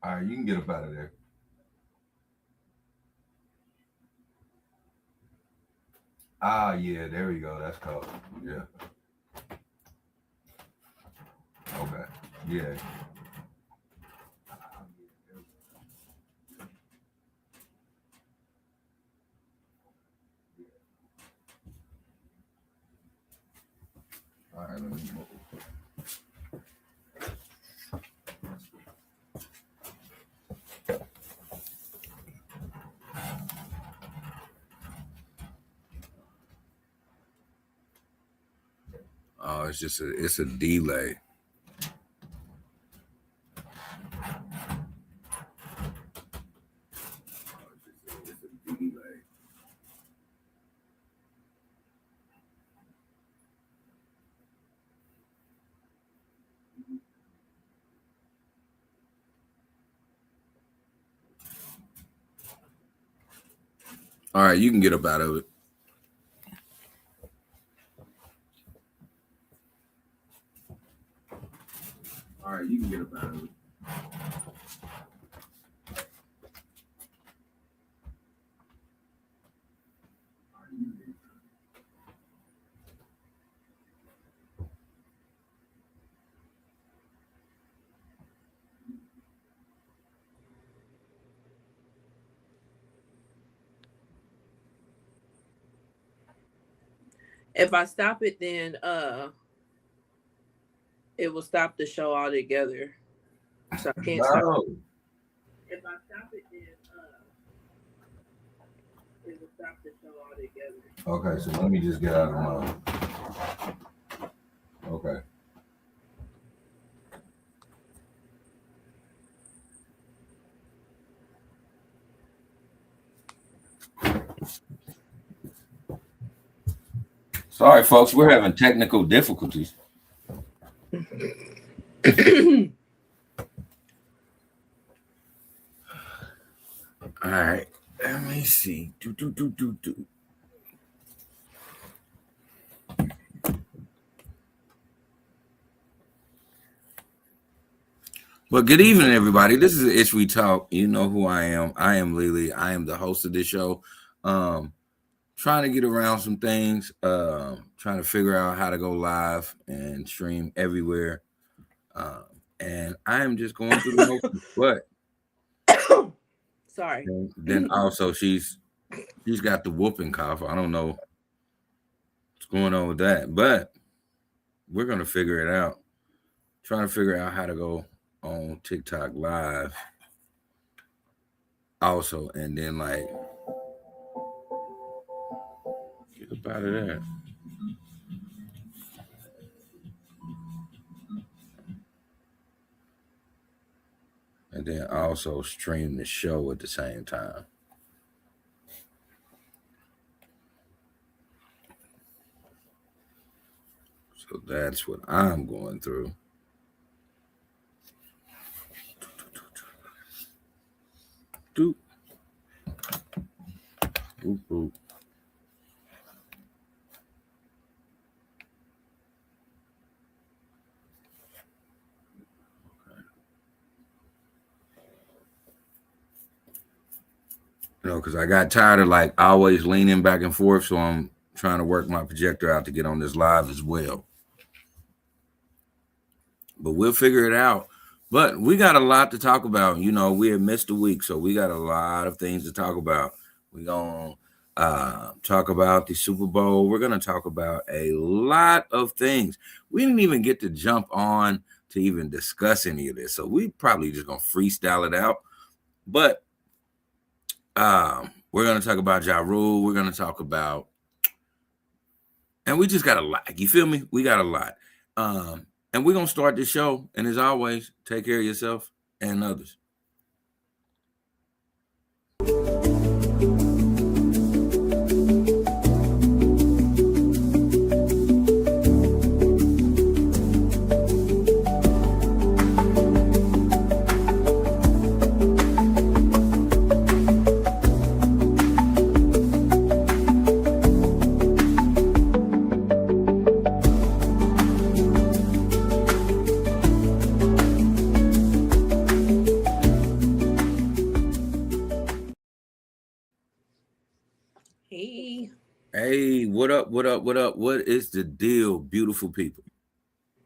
All right, you can get up out of there. Ah, yeah, there we go. That's cool. Yeah. Okay. Yeah. All right, let me move. Oh, it's a delay. All right, you can get up out of it. All right, you can get up out of it. If I stop it, then it will stop the show altogether. So I can't stop it. If I stop it, then it will stop the show altogether. Okay, so let me just get out of mine. Okay. Sorry, folks, we're having technical difficulties. All right, let me see. Well, good evening, everybody. This is Itch We Talk. You know who I am. I am Lily. I am the host of this show. Trying to get around some things. Trying to figure out how to go live and stream everywhere. And I am just going through the motions. But sorry. Then also she's got the whooping cough. I don't know what's going on with that, but we're gonna figure it out. Trying to figure out how to go on TikTok live also, and then like get up out of there. And then also stream the show at the same time. So that's what I'm going through. Doop. Oop, oop. You know, because I got tired of like always leaning back and forth, so I'm trying to work my projector out to get on this live as well. But we'll figure it out. But we got a lot to talk about. You know, we have missed a week, so we got a lot of things to talk about. We're going to talk about the Super Bowl. We're going to talk about a lot of things. We didn't even get to jump on to even discuss any of this, so we probably just going to freestyle it out. But we're going to talk about Ja Rule. We're going to talk about, and we just got a lot. You feel me? We got a lot. And we're going to start the show. And as always, take care of yourself and others. What up? What up? What up? What is the deal, beautiful people?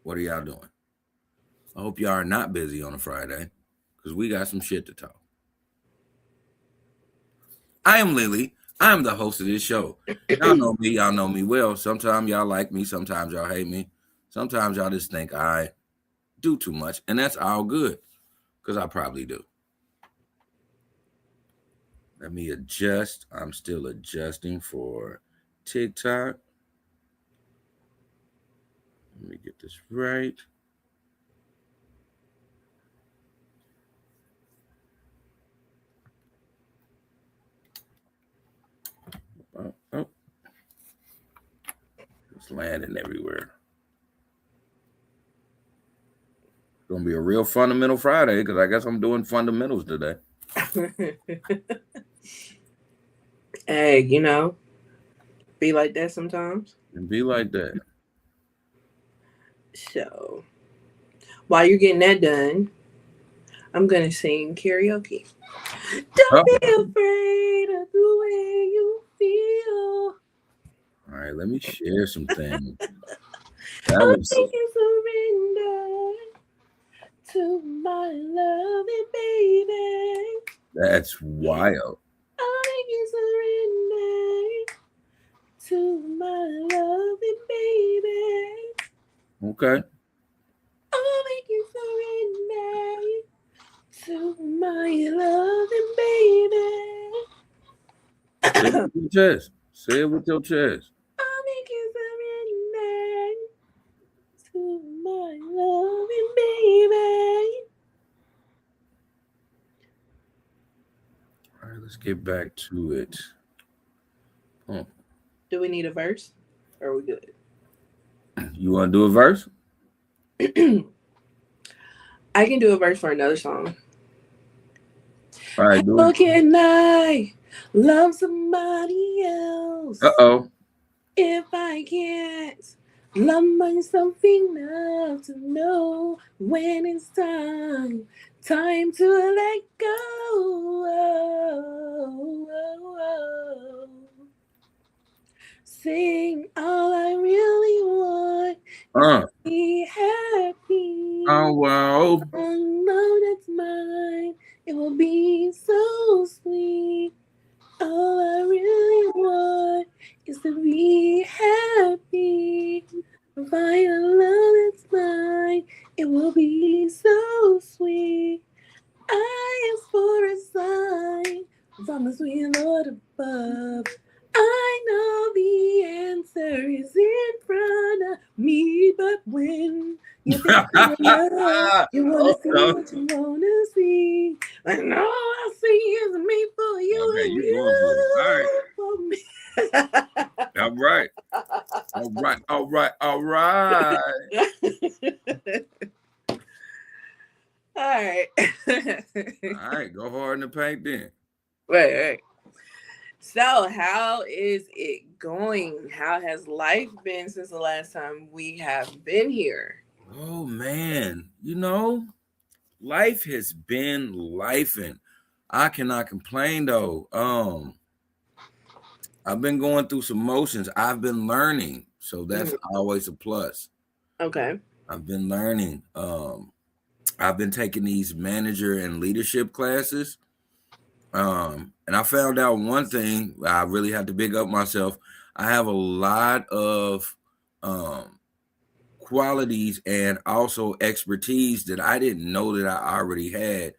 What are y'all doing? I hope y'all are not busy on a Friday because we got some shit to talk. I am Lily. I am the host of this show. Y'all know me. Y'all know me well. Sometimes y'all like me. Sometimes y'all hate me. Sometimes y'all just think I do too much. And that's all good because I probably do. Let me adjust. I'm still adjusting for TikTok. Let me get this right. Oh. It's landing everywhere. It's going to be a real fundamental Friday because I guess I'm doing fundamentals today. Hey, be like that sometimes. And be like that. So, while you're getting that done, I'm going to sing karaoke. Don't be afraid of the way you feel. All right, let me share some things. I think you surrender to my loving baby. That's wild. I think you surrender to my loving baby. Okay. I think you surrender to my loving baby. Say it with your chest. Say it with your chest. I think you surrender to my loving baby. All right, let's get back to it. Oh. Do we need a verse? Or are we good? You want to do a verse? I can do a verse for another song. All right, do How it. can I love somebody else? Uh-oh. If I can't love myself enough to know when it's time to let go. Sing, all I really want is to be happy. Oh, wow. Love that's mine, it will be so sweet. All I really want is to be happy. Find a love that's mine, it will be so sweet. I ask for a sign from the sweet Lord above. I know the answer is in front of me, but when you think of love, you wanna see what you wanna see. And all I see is me for you Okay, and you you going for it. All right. for me. All right. All right. All right. All right. All right. All right. Go hard in the paint then. Right. So, how is it going? How has life been since the last time we have been here? Oh, man. Life has been lifing. I cannot complain though. I've been going through some motions. I've been learning, so that's always a plus. Okay. I've been learning. I've been taking these manager and leadership classes. And I found out one thing. I really had to big up myself. I have a lot of qualities and also expertise that I didn't know that I already had,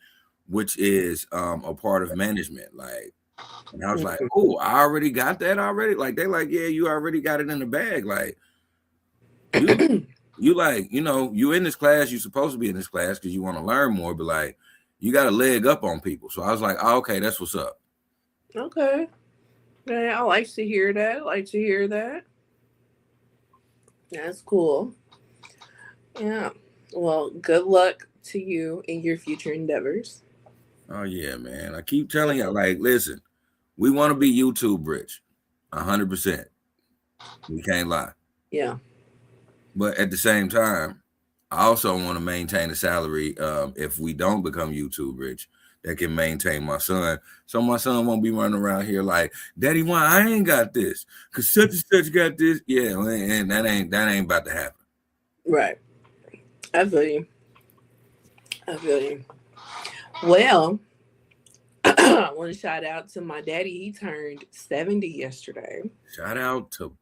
which is a part of management. Like, and I was like, oh, I already got that already. Like, they like, yeah, you already got it in the bag. Like, you like, you in this class, you're supposed to be in this class because you want to learn more, but like, you got a leg up on people. So I was like, oh, okay, that's what's up. Okay. Yeah, I like to hear that. That's cool. Yeah. Well, good luck to you in your future endeavors. Oh yeah, man. I keep telling you, like, listen, we want to be YouTube rich, 100%. We can't lie. Yeah. But at the same time, I also want to maintain a salary if we don't become YouTube rich that can maintain my son. So my son won't be running around here like, Daddy, why I ain't got this? Cause such and such got this. Yeah, and that ain't about to happen. Right. I feel you. I feel you. Well, I want to shout out to my daddy. He turned 70 yesterday. Shout out to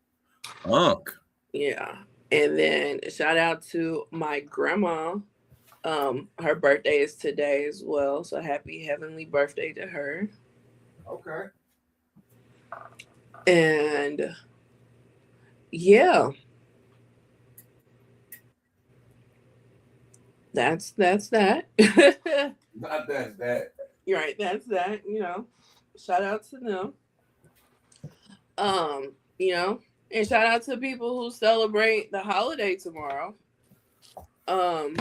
Unc. Yeah. And then shout out to my grandma. Her birthday is today as well. So happy heavenly birthday to her. Okay. And yeah, that's that. Not that. You're right, that's that, Shout out to them. Um, and shout out to people who celebrate the holiday tomorrow. Um,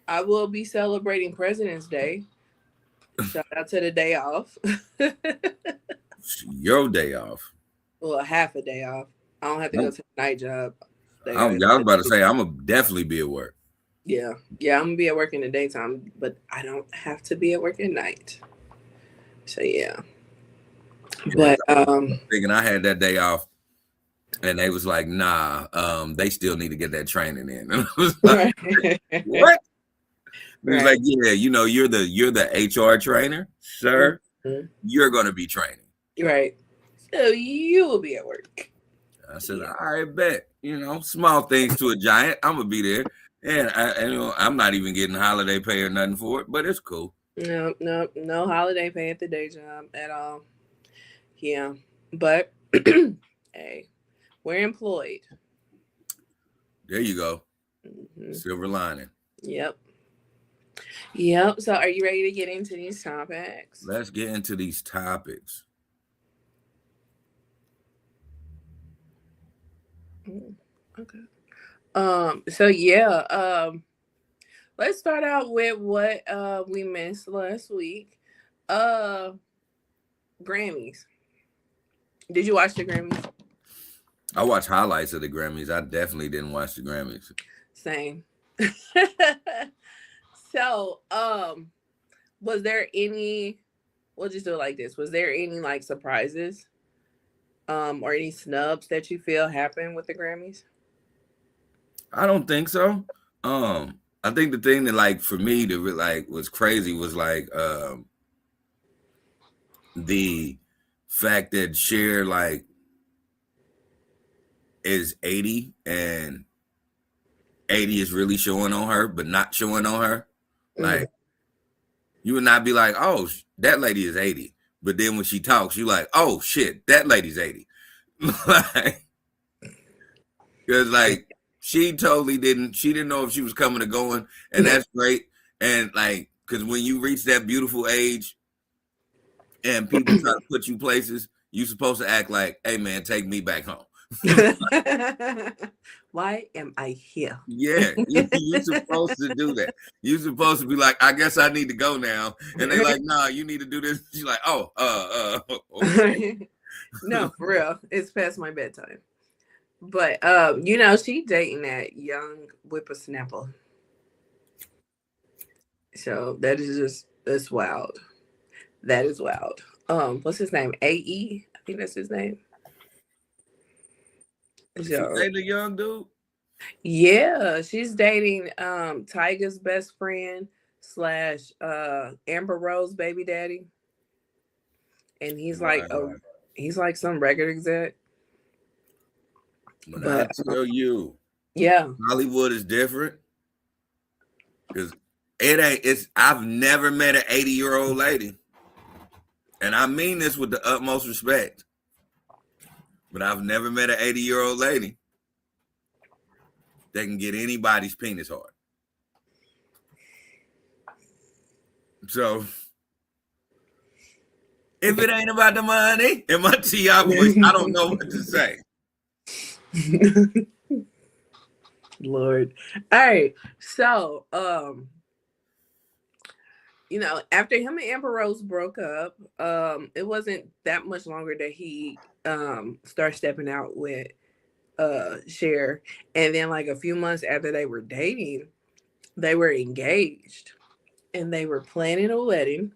I will be celebrating President's Day. Shout out to the day off. Your day off. Well, half a day off. I don't have to go to the night job. I was about to say I'm gonna definitely be at work. Yeah, I'm gonna be at work in the daytime, but I don't have to be at work at night. So yeah. But thinking I had that day off, and they was like, "Nah, they still need to get that training in." And I was like, "What?" He was like, "Yeah, you're the HR trainer, sir. Mm-hmm. You're gonna be training, right? So you will be at work." I said, "I bet. Small things to a giant. I'm gonna be there, and I'm not even getting holiday pay or nothing for it, but it's cool." No holiday pay at the day job at all. Yeah, but hey, we're employed. There you go. Mm-hmm. Silver lining. Yep. So are you ready to get into these topics? Let's get into these topics. Okay. So yeah, let's start out with what we missed last week. Grammys. Did you watch the Grammys? I watched highlights of the Grammys. I definitely didn't watch the Grammys. Same. So, was there any, we'll just do it like this. Was there any like surprises or any snubs that you feel happened with the Grammys? I don't think so. I think the thing that like for me that like was crazy was like the fact that Cher like is 80 and 80 is really showing on her, but not showing on her. Like you would not be like, oh, that lady is 80. But then when she talks, you like, oh shit, that lady's 80. Like, because like she didn't know if she was coming or going, and that's great. And like, because when you reach that beautiful age and people try to put you places, you're supposed to act like, hey man, take me back home. Why am I here? Yeah, you're supposed to do that. You're supposed to be like, I guess I need to go now. And they're like, nah, you need to do this. She's like, okay. No, for real. It's past my bedtime. But she dating that young whippersnapper. So that's wild. That is wild. What's his name? AE? I think that's his name. So, dating a young dude? Yeah, she's dating Tyga's best friend / Amber Rose baby daddy. And he's like some record exec. But I tell you, yeah, Hollywood is different. Because I've never met an 80-year-old lady. And I mean this with the utmost respect. But I've never met an 80-year-old lady that can get anybody's penis hard. So, if it ain't about the money, in my T.I. voice, I don't know what to say. Lord. All right. So, after him and Amber Rose broke up, it wasn't that much longer that he started stepping out with Cher. And then like a few months after they were dating, they were engaged and they were planning a wedding.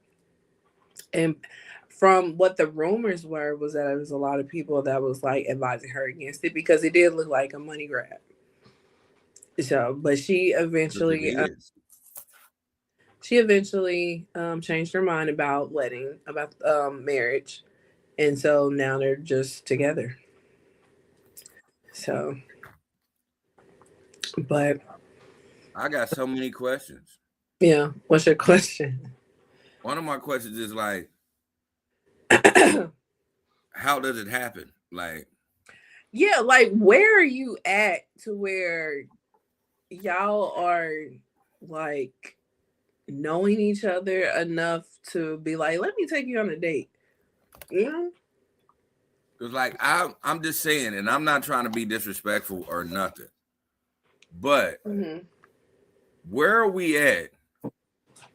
And from what the rumors were was that there was a lot of people that was like advising her against it because it did look like a money grab. So, but Because it is. she eventually changed her mind about marriage, and so now they're just together. So, but I got so many questions. yeah, what's your question? One of my questions is like, how does it happen? Like, Yeah, like where are you at to where y'all are like knowing each other enough to be like, let me take you on a date? You know? because like I'm just saying, and I'm not trying to be disrespectful or nothing, but Mm-hmm. where are we at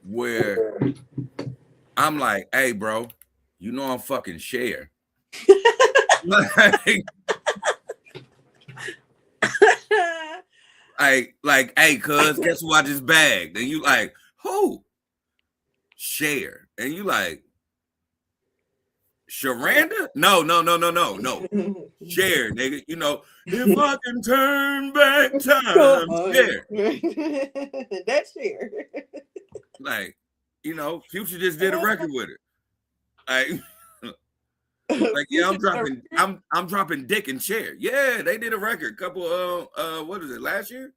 where I'm like, hey, bro, you know I'm fucking share. like, hey, cuz, guess who I just bagged? And you like, who? Share. And you like, Sharanda? No. Share, nigga. You know, if I can turn back time, share. That's fair. Like, you know, Future just did a record with it. Like, like yeah, Future did a record? I'm dropping dick and share. Yeah, they did a record. Couple what is it, last year?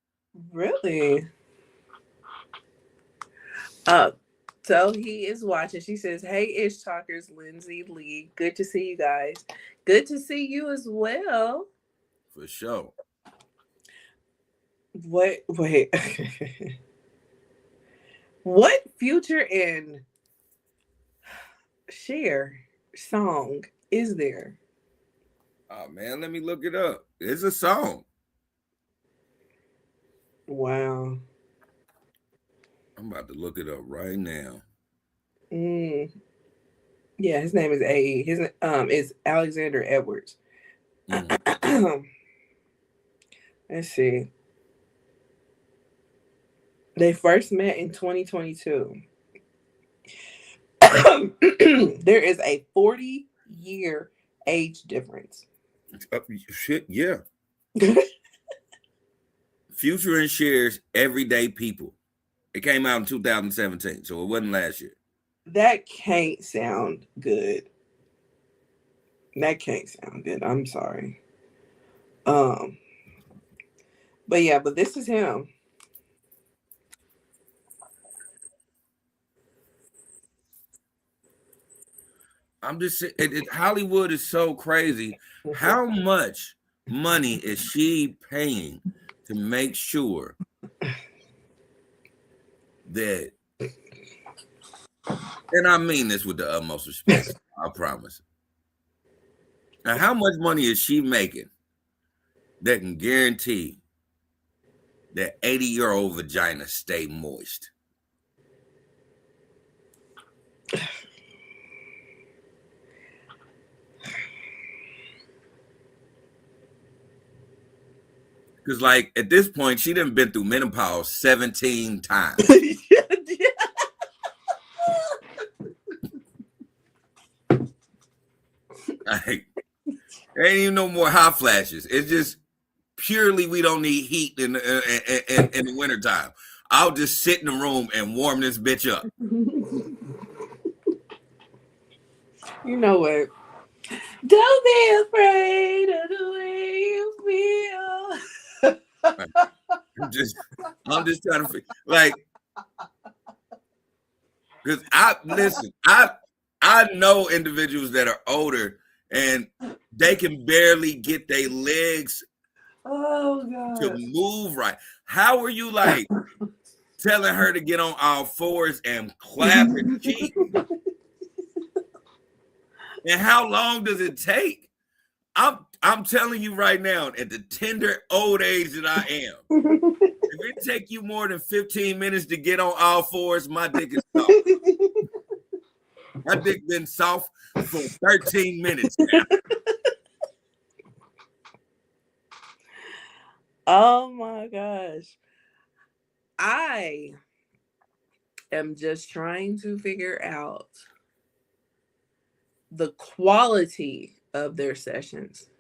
Really? Uh, so he is watching. She says, "Hey, Ish Talkers, Lindsay Lee. Good to see you guys. Good to see you as well." For sure. What? Wait. What Future and Share song is there? Oh man, let me look it up. It's a song. Wow. I'm about to look it up right now. Mm. Yeah, his name is A. His is Alexander Edwards. Mm. Let's see. They first met in 2022. There is a 40-year age difference. Shit, yeah. Future and Shares Everyday People. It came out in 2017, so it wasn't last year. That can't sound good. That can't sound good. I'm sorry. Um, but yeah, but this is him. I'm just saying, Hollywood is so crazy. How much money is she paying to make sure that, and I mean this with the utmost respect, I promise. Now, how much money is she making that can guarantee that 80-year-old vagina stay moist? Because, like, at this point, she done been through menopause 17 times. Like, there ain't even no more hot flashes. It's just purely we don't need heat in the wintertime. I'll just sit in the room and warm this bitch up. You know what? Don't be afraid of the way you feel. I'm just trying to like, because I know individuals that are older and they can barely get their legs Oh to God. move right. How are you like telling her to get on all fours and clap and cheat? And how long does it take? I'm telling you right now, at the tender old age that I am, if it take you more than 15 minutes to get on all fours, my dick is soft. My dick been soft for 13 minutes now. Oh my gosh. I am just trying to figure out the quality of their sessions.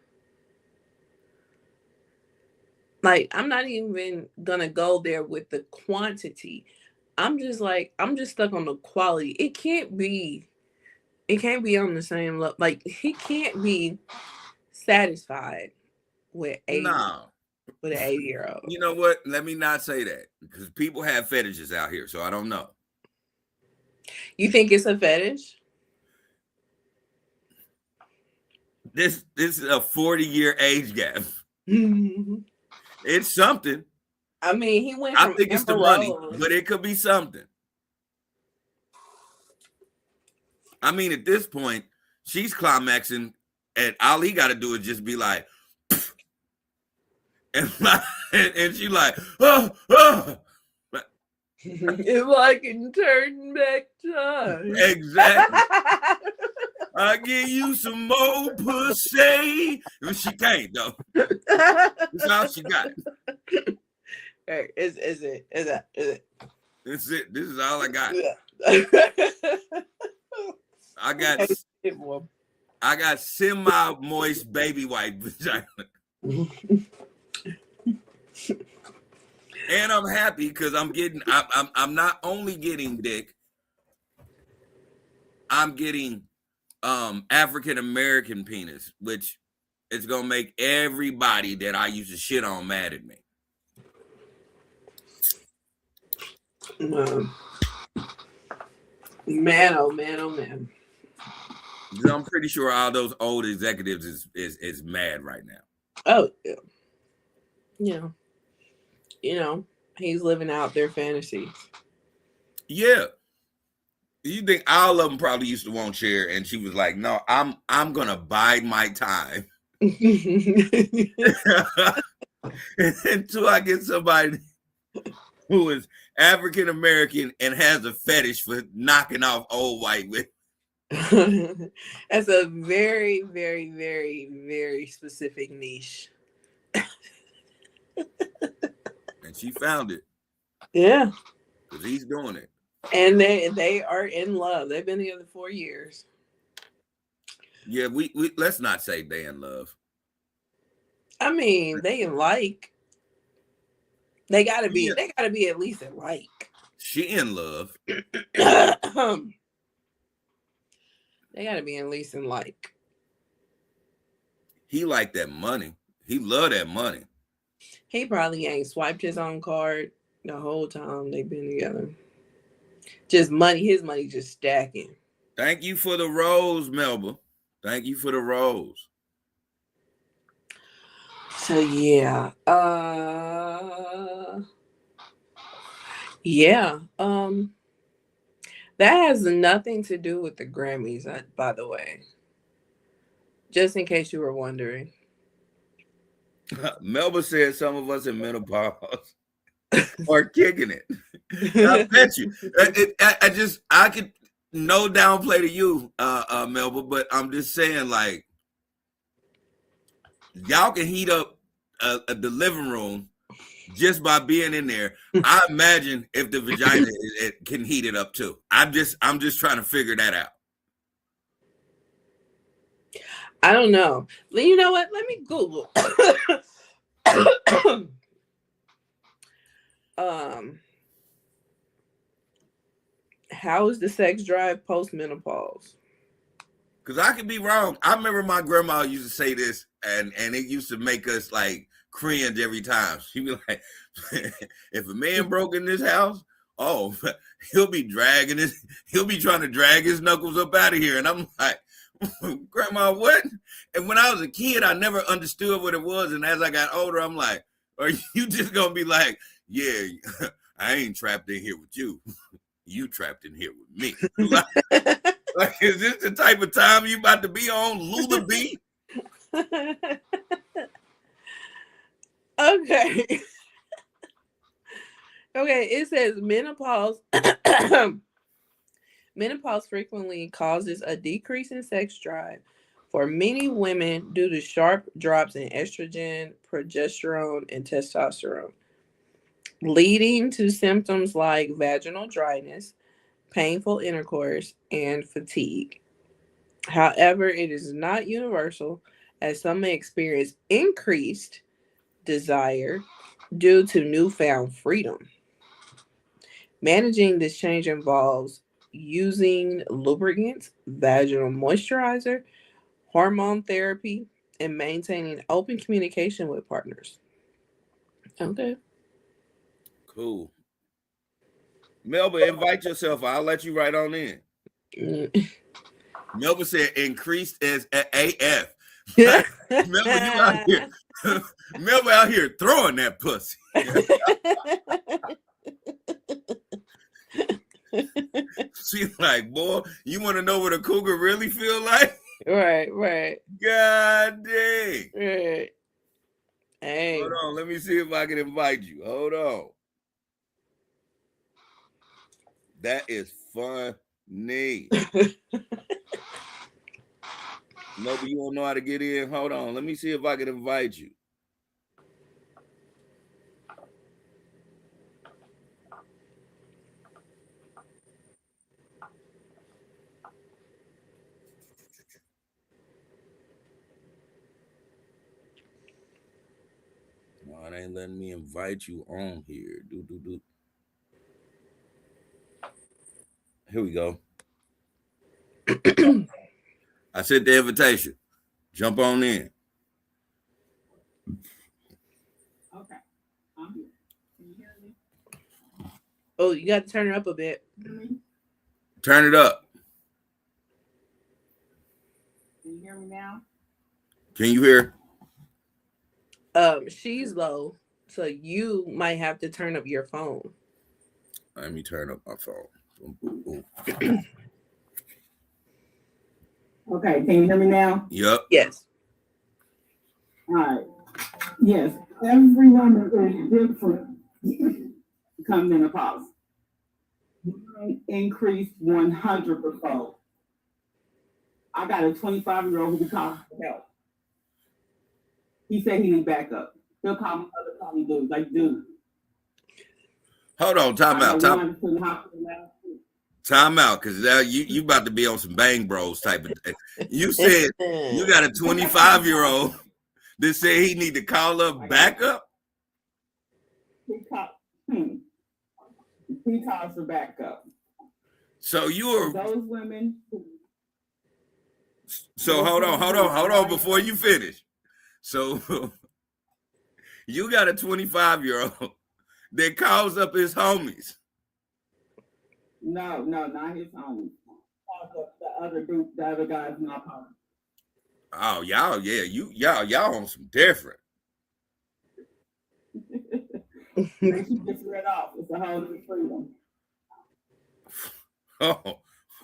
Like, I'm not even gonna go there with the quantity. I'm just stuck on the quality. It can't be on the same level. Like, he can't be satisfied with No. an 80-year-old. You know what? Let me not say that because people have fetishes out here, so I don't know. You think it's a fetish? This is a 40-year age gap. I It's something. mean, he went I from think it's the Amber money, Rose. but it could be something. I mean, at this point, she's climaxing, and all he got to do is just be like, and she like, oh, oh. If I can turn back time. Exactly. I give you some more pussy. But she can't though. That's all she got. Hey, is it? That's it. This is all I got. I got semi-moist baby white vagina. And I'm happy because I'm not only getting dick, I'm getting African American penis, which is gonna make everybody that I used to shit on mad at me. Man, oh man, oh man. I'm pretty sure all those old executives is mad right now. Oh yeah. He's living out their fantasies. Yeah. You think all of them probably used to want Cher, and she was like, "No, I'm gonna bide my time until I get somebody who is African American and has a fetish for knocking off old white women." That's a very, very, very, very specific niche. And she found it. Yeah. Because he's doing it. And they are in love. They've been together 4 years. Yeah, we let's not say they in love. I mean, they in like. They gotta be at least in like. She in love. They gotta be at least in like. He like that money. He love that money. He probably ain't swiped his own card the whole time they've been together. Just money, his money just stacking. Thank you for the rose, Melba. Thank you for the rose. So yeah. Yeah. That has nothing to do with the Grammys, by the way. Just in case you were wondering. Melba said some of us in menopause are kicking it. I bet you. I could no downplay to you, Melba, but I'm just saying, like, y'all can heat up the living room just by being in there. I imagine if the vagina it can heat it up too. I'm just trying to figure that out. I don't know. You know what? Let me Google. How is the sex drive post menopause? Because I could be wrong. I remember my grandma used to say this, and it used to make us like cringe every time. She'd be like, if a man broke in this house, oh, he'll be trying to drag his knuckles up out of here. And I'm like, Grandma, what? And when I was a kid, I never understood what it was. And as I got older, I'm like, are you just gonna be like, yeah, I ain't trapped in here with you. You trapped in here with me. Like, is this the type of time you about to be on, Lula B? Okay. Okay, it says menopause. Menopause frequently causes a decrease in sex drive for many women due to sharp drops in estrogen, progesterone, and testosterone, leading to symptoms like vaginal dryness, painful intercourse, and fatigue. However, it is not universal, as some may experience increased desire due to newfound freedom. Managing this change involves using lubricants, vaginal moisturizer, hormone therapy, and maintaining open communication with partners. Okay. Cool. Melba, invite yourself. I'll let you right on in. Mm. Melba said increased as AF. Melba, you out here. Melba out here throwing that pussy. She's like, boy, you want to know what a cougar really feel like? Right. God dang. Right. Hey. Hold on. Let me see if I can invite you. Hold on. That is funny. Melba, you don't know how to get in? Hold on. Let me see if I can invite you. No, it ain't letting me invite you on here. Do. Here we go. I sent the invitation. Jump on in. Okay, I'm here. Can you hear me? Oh, you got to turn it up a bit. Turn it up. Can you hear me now? Can you hear? She's low, so you might have to turn up your phone. Let me turn up my phone. Okay, can you hear me now? Yep. Yes. All right. Yes, every woman is different. Come menopause. Increased 100%. I got a 25-year-old who be calling for help. He said he need backup. He'll call me other calling dudes, like, dude. Hold on, time out, because now you about to be on some Bang Bros type of thing. You said you got a 25-year-old that said he need to call up backup. He calls for backup. So you are those women. So hold on before you finish. So you got a 25-year-old that calls up his homies. No, not his homies. The other group, the other guys in my party. Oh, y'all on some different. She gets rid off. It's a whole new freedom.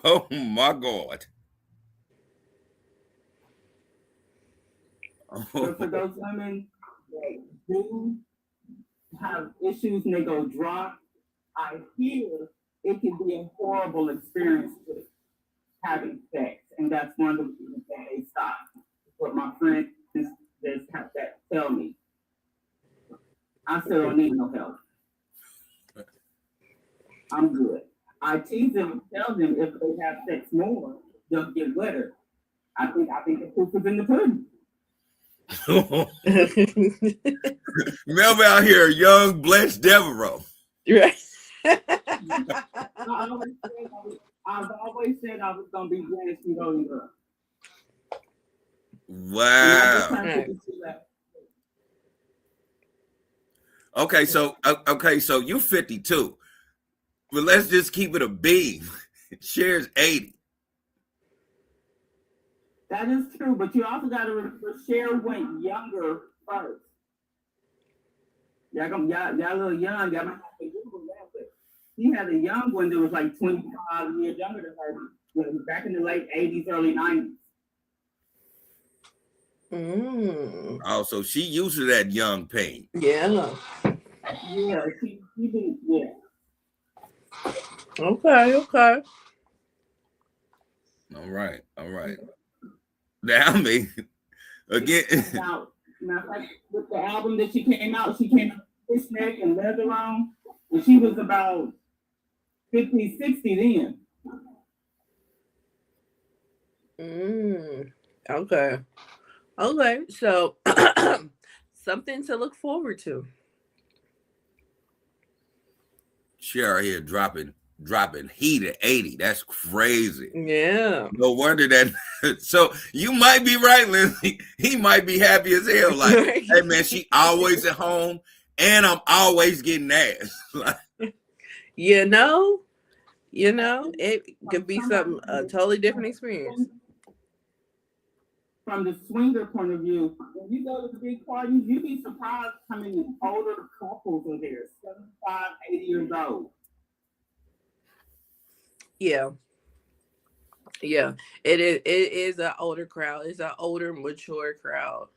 Oh my God. So for those women that do have issues and they go dry, I hear it can be a horrible experience with having sex, and that's one of the reasons that they stop. What my friend just have that tell me. I still don't need no help. I'm good. I tease them and tell them if they have sex more, they'll get wetter. I think the proof is in the pudding. Melvin out here, young blessed Devereaux. Right. I've always said I was gonna be Janice and Golden Girl. Wow. Okay, so you're 52. But let's just keep it a beam. Cher's 80. That is true, but you also got to remember Cher went younger first. Y'all a little young. Y'all might have to Google that, but he had a young one that was like 25 years younger than her. Back in the late 80s, early 90s. Oh, so she used to that young pain. Yeah. Yeah, she did. Yeah. Okay. All right. Now, I mean, again. Now, like with the album that she came out with neck and leather on, and she was about 50, 60 then. Okay. Okay. So something to look forward to. She out here dropping heat at 80. That's crazy. Yeah. No wonder that. So you might be right, Lindsay. He might be happy as hell. Like, hey man, she always at home, and I'm always getting ass. Like, you know, it could be something a totally different experience. From the swinger point of view, when you go to the big parties, you'd be surprised how many older couples are there, 75, 80 years old. Yeah. Yeah. It is an older crowd. It's an older, mature crowd.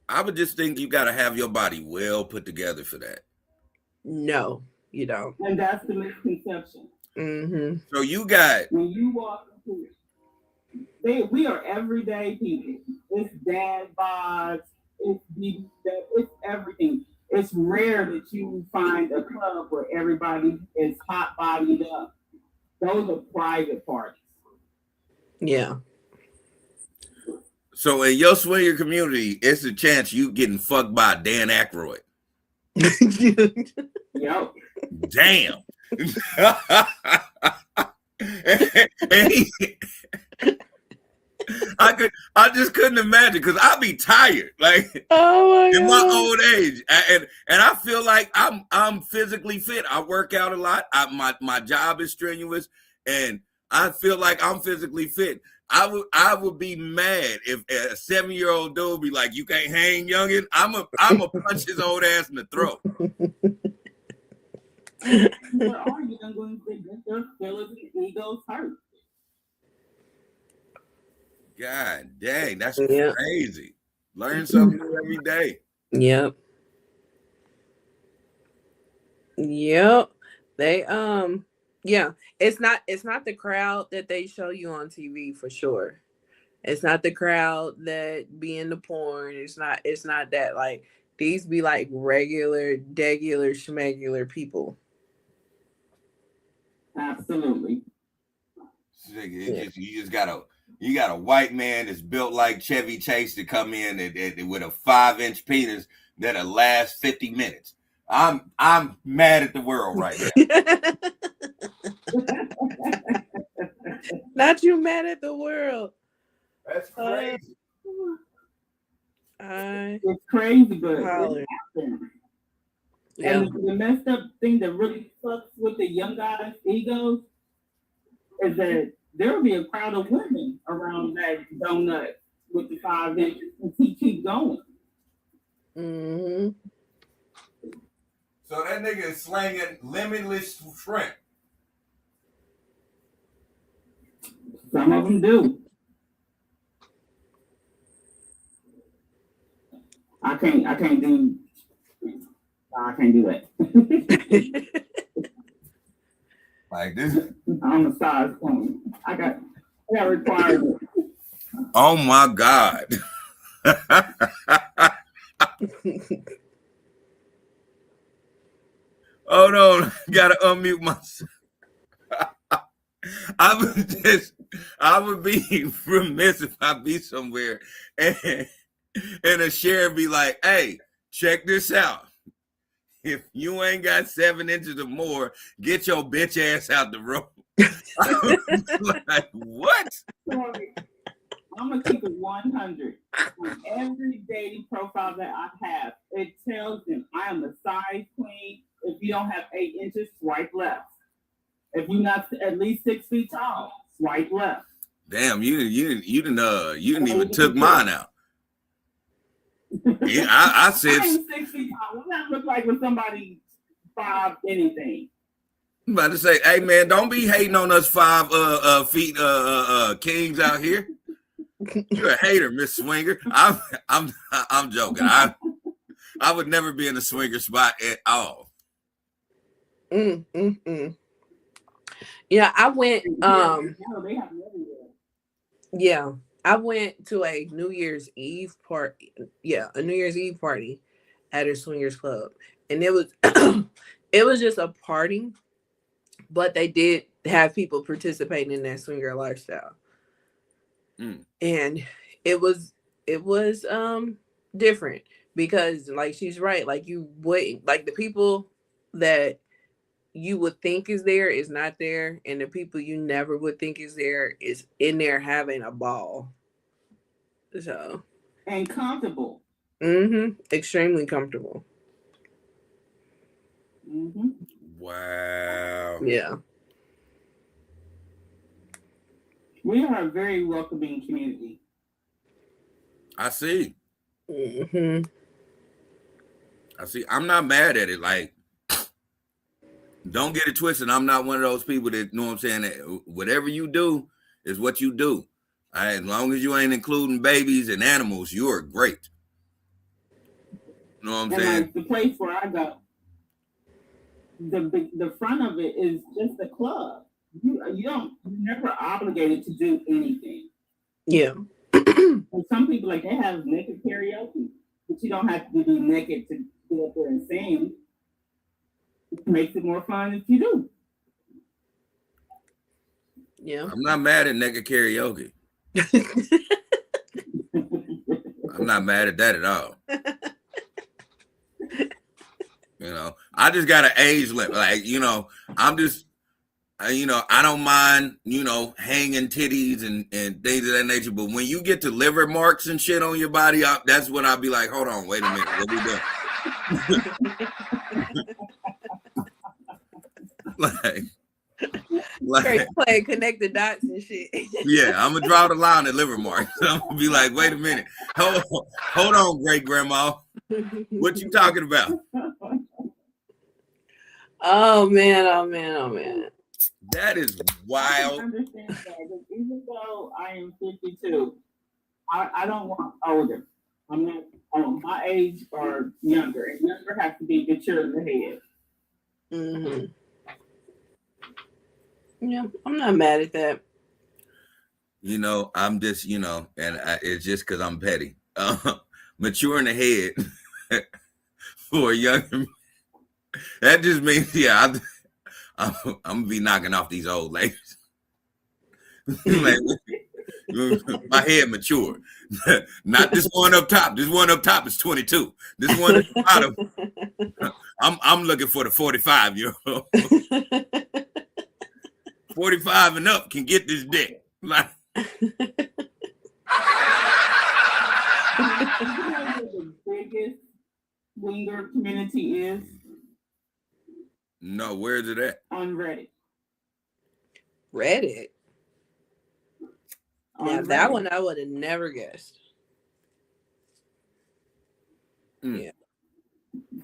I would just think you got to have your body well put together for that. No, you don't. And that's the misconception. Mm-hmm. So you got, when you walk into it, we are everyday people. It's dad bods, it's everything. It's rare that you find a club where everybody is hot bodied up. Those are private parties. Yeah. so in your swinger community, it's a chance you getting fucked by Dan Aykroyd. Yep. Damn. and he, I just couldn't imagine because I'd be tired, like Oh my in God. my old age, and I feel like I'm physically fit. I work out a lot. My job is strenuous, and I feel like I'm physically fit. I would be mad if a 7-year-old dude be like, "You can't hang, youngin." I'm a punch his old ass in the throat. What are you going to get their feelings and egos hurt? God dang, that's Yeah. crazy. Learn something new every day. Yep. Yep. They yeah. It's not the crowd that they show you on TV for sure. It's not the crowd that be in the porn. It's not that. Like, these be like regular, schmegular people. Absolutely. You just got a white man that's built like Chevy Chase to come in with a 5-inch penis that'll last 50 minutes. I'm mad at the world right now. Not you mad at the world. That's crazy. It's crazy, but it happens. Yeah. And the messed up thing that really fucks with the young guys' egos is that there will be a crowd of women around that donut with the 5 inches and he keep going. Mm-hmm. So that nigga is slanging limitless shrimp. Some of them do. I can't do that. Like this. I'm a size queen. I got requirements. Oh my God. Hold on, gotta unmute myself. I would be remiss if I be somewhere and a sheriff be like, "Hey, check this out. If you ain't got 7 inches or more, get your bitch ass out the room." Like, what? I'm gonna keep it 100. On every dating profile that I have, it tells them I am a size queen. If you don't have 8 inches, swipe left. If you're not at least 6 feet tall, swipe left. Damn, you didn't even took mine out. Yeah, I said I ain't 6 feet tall. What that look like with somebody 5 anything? I'm about to say, hey man, don't be hating on us 5 feet kings out here. You're a hater, Miss Swinger. I'm joking. I would never be in a swinger spot at all. Yeah, I went. Yeah, I went to a New Year's Eve party. Yeah, a New Year's Eve party at a swingers club, and it was it was just a party, but they did have people participating in that swinger lifestyle. And it was different because like she's right, like you wait, like the people that you would think is there is not there, and the people you never would think is there is in there having a ball. So and comfortable. Extremely comfortable. Wow. Yeah. We are a very welcoming community. I see. I see. I'm not mad at it. Like, don't get it twisted. I'm not one of those people that, you know what I'm saying, that whatever you do is what you do. All right, as long as you ain't including babies and animals, you are great. You know what I'm saying? Like the place where I go, the front of it is just a club. You're never obligated to do anything. Yeah. And some people, like, they have naked karaoke, but you don't have to be naked to go up there and sing. It makes it more fun if you do. Yeah. I'm not mad at naked karaoke. I'm not mad at that at all. You know, I just got an age limit. Like, you know, I'm just, you know, I don't mind, you know, hanging titties and things of that nature. But when you get to liver marks and shit on your body, that's when I'll be like, hold on, wait a minute, what we doing? like play connect the dots and shit. Yeah, I'm gonna draw the line at liver marks. I'm gonna be like, wait a minute, hold on, great grandma, what you talking about? Oh man. That is wild. I understand that. Even though I am 52, I don't want older. I'm not my age or younger. And younger has to be mature in the head. Yeah, I'm not mad at that. You know, I'm just, you know, and it's just because I'm petty. Mature in the head for a younger. That just means, yeah, I'm gonna be knocking off these old ladies. Like, my head mature. Not this one up top. This one up top is 22. This one at the bottom, I'm looking for the 45-year-old. 45 and up can get this dick. Like, the biggest swinger community is? No, where is it at? On Reddit. Reddit? Yeah, that one I would have never guessed. Yeah.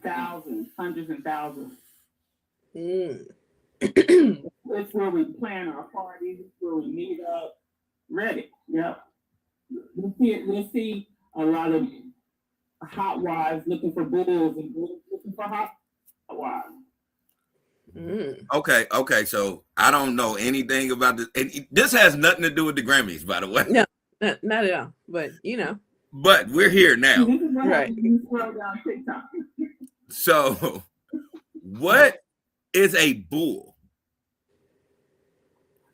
Thousands, hundreds and thousands. It's where we plan our parties. It's where we meet up. Reddit. Yep. We'll see a lot of hot wives looking for bulls and bulls looking for hot wives. Okay. So I don't know anything about this. And this has nothing to do with the Grammys, by the way. No, not at all. But you know. But we're here now. This is what happens when you scroll down TikTok. So, what is a bull?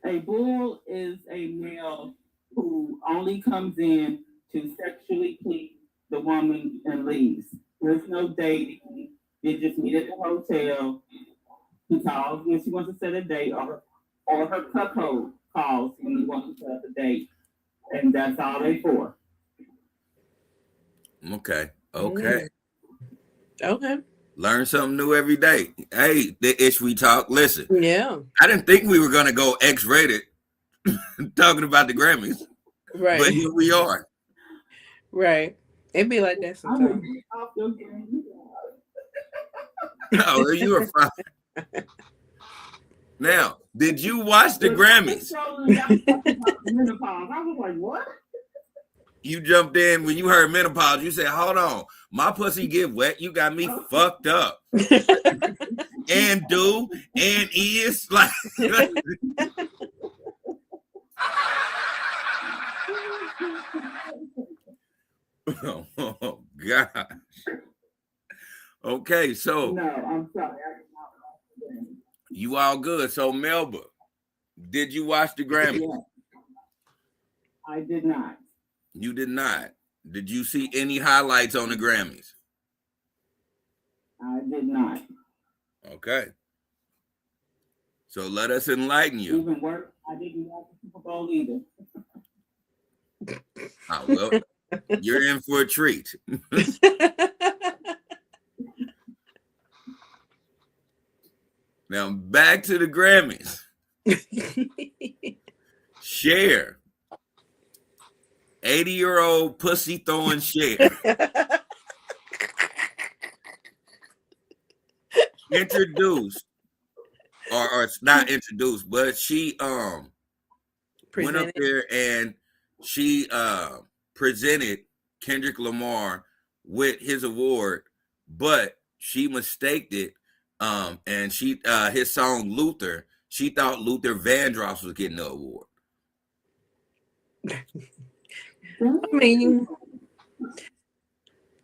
A bull is a male who only comes in to sexually please the woman and leaves. There's no dating. They just meet at the hotel. He calls when she wants to set a date, or her cuckold calls when he wants to set a date. And that's all they for. Okay. Learn something new every day. Hey, the ish we talk. Listen. Yeah. I didn't think we were gonna go X-rated talking about the Grammys. Right. But here we are. Right. It'd be like that sometimes. No, you are fine. Now, did you watch the Grammys? I was like, what? You jumped in when you heard menopause. You said, hold on, my pussy get wet. You got me fucked up. And do, and is. Like, oh, gosh. Okay, so. No, I'm sorry. You all good. So, Melba, Did you watch the Grammys? Yeah, I did not. You did not. Did you see any highlights on the Grammys? I did not. Okay. So let us enlighten you. Even worse, I didn't watch the Super Bowl either. Well, you're in for a treat. Now back to the Grammys. Cher, 80-year-old pussy throwing Cher, introduced, or not introduced, but she went up there and she presented Kendrick Lamar with his award, but she mistaked it. And she his song Luther, she thought Luther Vandross was getting the award. I mean,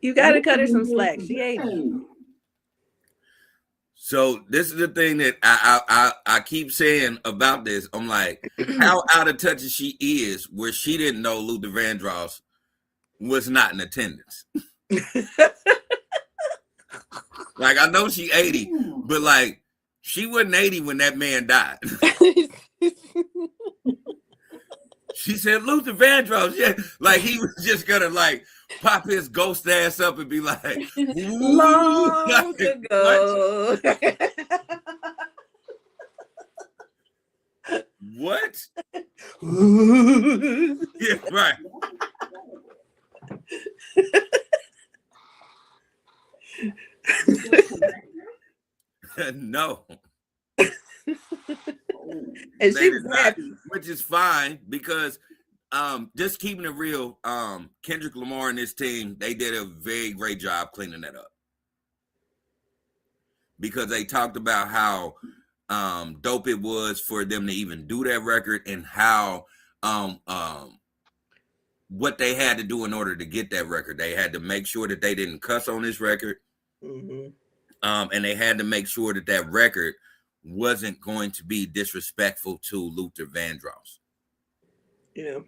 you gotta cut her some slack. She 80. So this is the thing that I keep saying about this. I'm like, how out of touch she is, where she didn't know Luther Vandross was not in attendance. Like, I know she 80, but like, she wasn't 80 when that man died. She said Luther Vandross, yeah, like he was just gonna like pop his ghost ass up and be like, long ago. What? Yeah, right. No. And she was happy, which is fine because just keeping it real, Kendrick Lamar and his team, they did a very great job cleaning that up. Because they talked about how dope it was for them to even do that record and how what they had to do in order to get that record. They had to make sure that they didn't cuss on this record. Mm-hmm. And they had to make sure that that record wasn't going to be disrespectful to Luther Vandross. Yeah.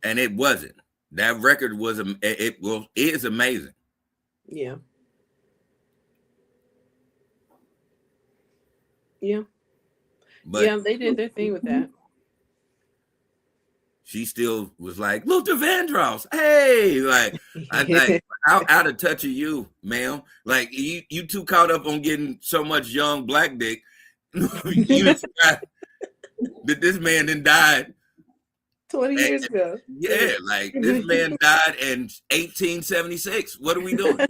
And it wasn't. That record was it is amazing. Yeah. Yeah. But yeah, they did their thing with that. She still was like, Luther Vandross, hey, like, how out of touch are you, ma'am? Like, you too caught up on getting so much young black dick. You forgot that this man then died 20 years ago. Yeah, like this man died in 1876. What are we doing?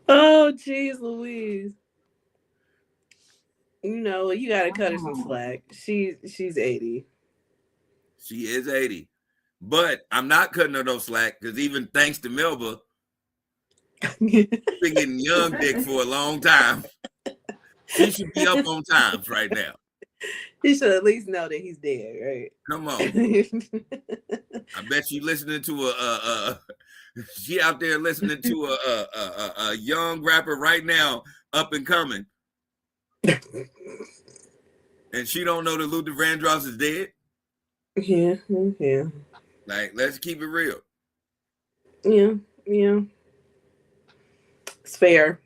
Oh, geez, Louise. You know, you gotta cut her some slack. She's 80. She is 80. But I'm not cutting her no slack because even thanks to Melba, been getting young dick for a long time. She should be up on times right now. He should at least know that he's dead, right? Come on. I bet she listening to she out there listening to a young rapper right now, up and coming. And she don't know that Luther Vandross is dead. Yeah. Like, let's keep it real. Yeah. It's fair.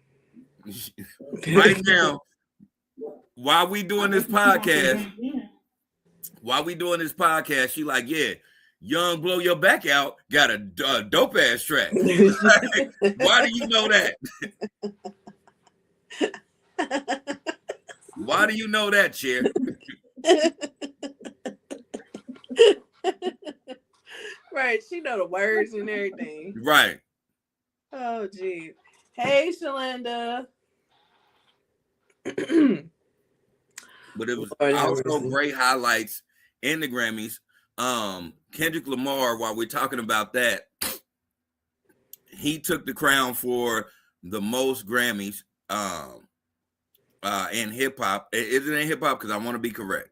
Right now, while we doing this podcast, she like, yeah, Young Blow Your Back Out got a dope ass track. Why do you know that? Why do you know that, Cher? Right, she know the words and everything. Right. Oh, geez. Hey, Shalanda. But it was also great highlights in the Grammys. Kendrick Lamar, while we're talking about that, he took the crown for the most Grammys in hip hop. Is it in hip hop? Because I want to be correct.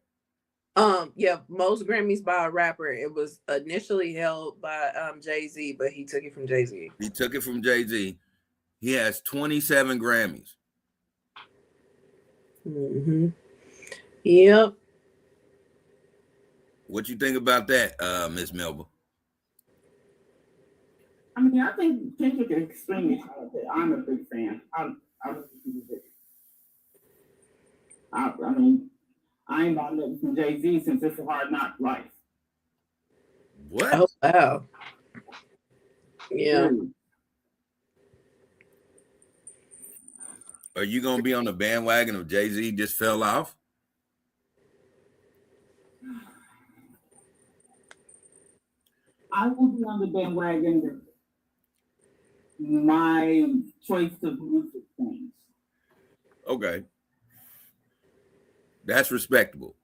Yeah, most Grammys by a rapper. It was initially held by Jay-Z, but he took it from Jay-Z. He took it from Jay-Z. He has 27 Grammys. Mm-hmm. Yep. What you think about that, Miss Melba? I mean, I think Kendrick is extremely talented. I'm a big fan. I listen to music. I mean, I ain't about nothing from Jay Z since it's a hard knock life. What? Oh wow. Yeah. Really. Are you gonna be on the bandwagon of Jay-Z just fell off? I will be on the bandwagon that my choice of music changed. Okay, that's respectable.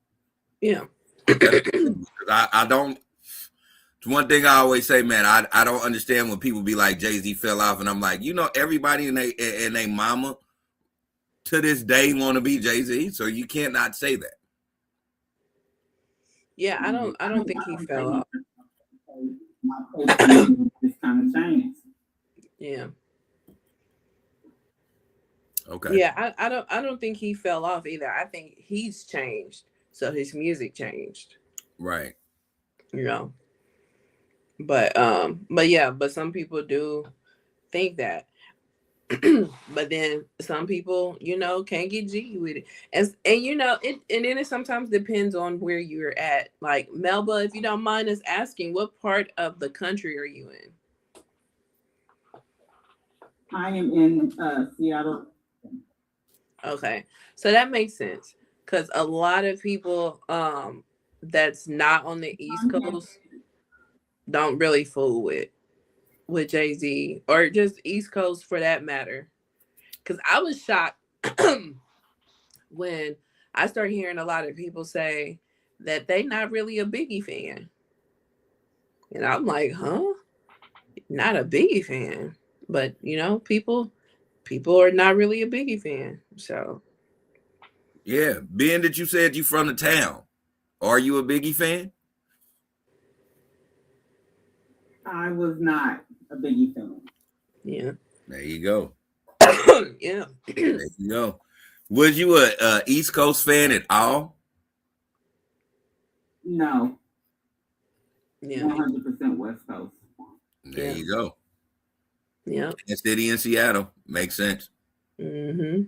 Yeah. I don't. It's one thing I always say, man. I don't understand when people be like Jay-Z fell off, and I'm like, everybody and they mama to this day want to be Jay-Z, so you can't not say that. Yeah, I don't think he fell off. My taste just kind of changed. Yeah. Okay. Yeah, I don't think he fell off either. I think he's changed. So his music changed. Right. You know. But yeah, but some people do think that. But then some people, can't get jiggy with it. And and then it sometimes depends on where you're at. Like Melba, if you don't mind us asking, what part of the country are you in? I am in Seattle. Okay. So that makes sense. Because a lot of people that's not on the East Coast don't really fool with Jay-Z or just East Coast for that matter. Because I was shocked when I started hearing a lot of people say that they not really a Biggie fan. And I'm like, huh? Not a Biggie fan. But people are not really a Biggie fan. So Yeah, being that you said you from the town, are you a Biggie fan? I was not a Biggie fan. yeah. There you go. Yeah. There you go. Was you a East Coast fan at all? No. Yeah. 100% West Coast. There you go. Yeah. Kansas City and Seattle makes sense. Mm-hmm.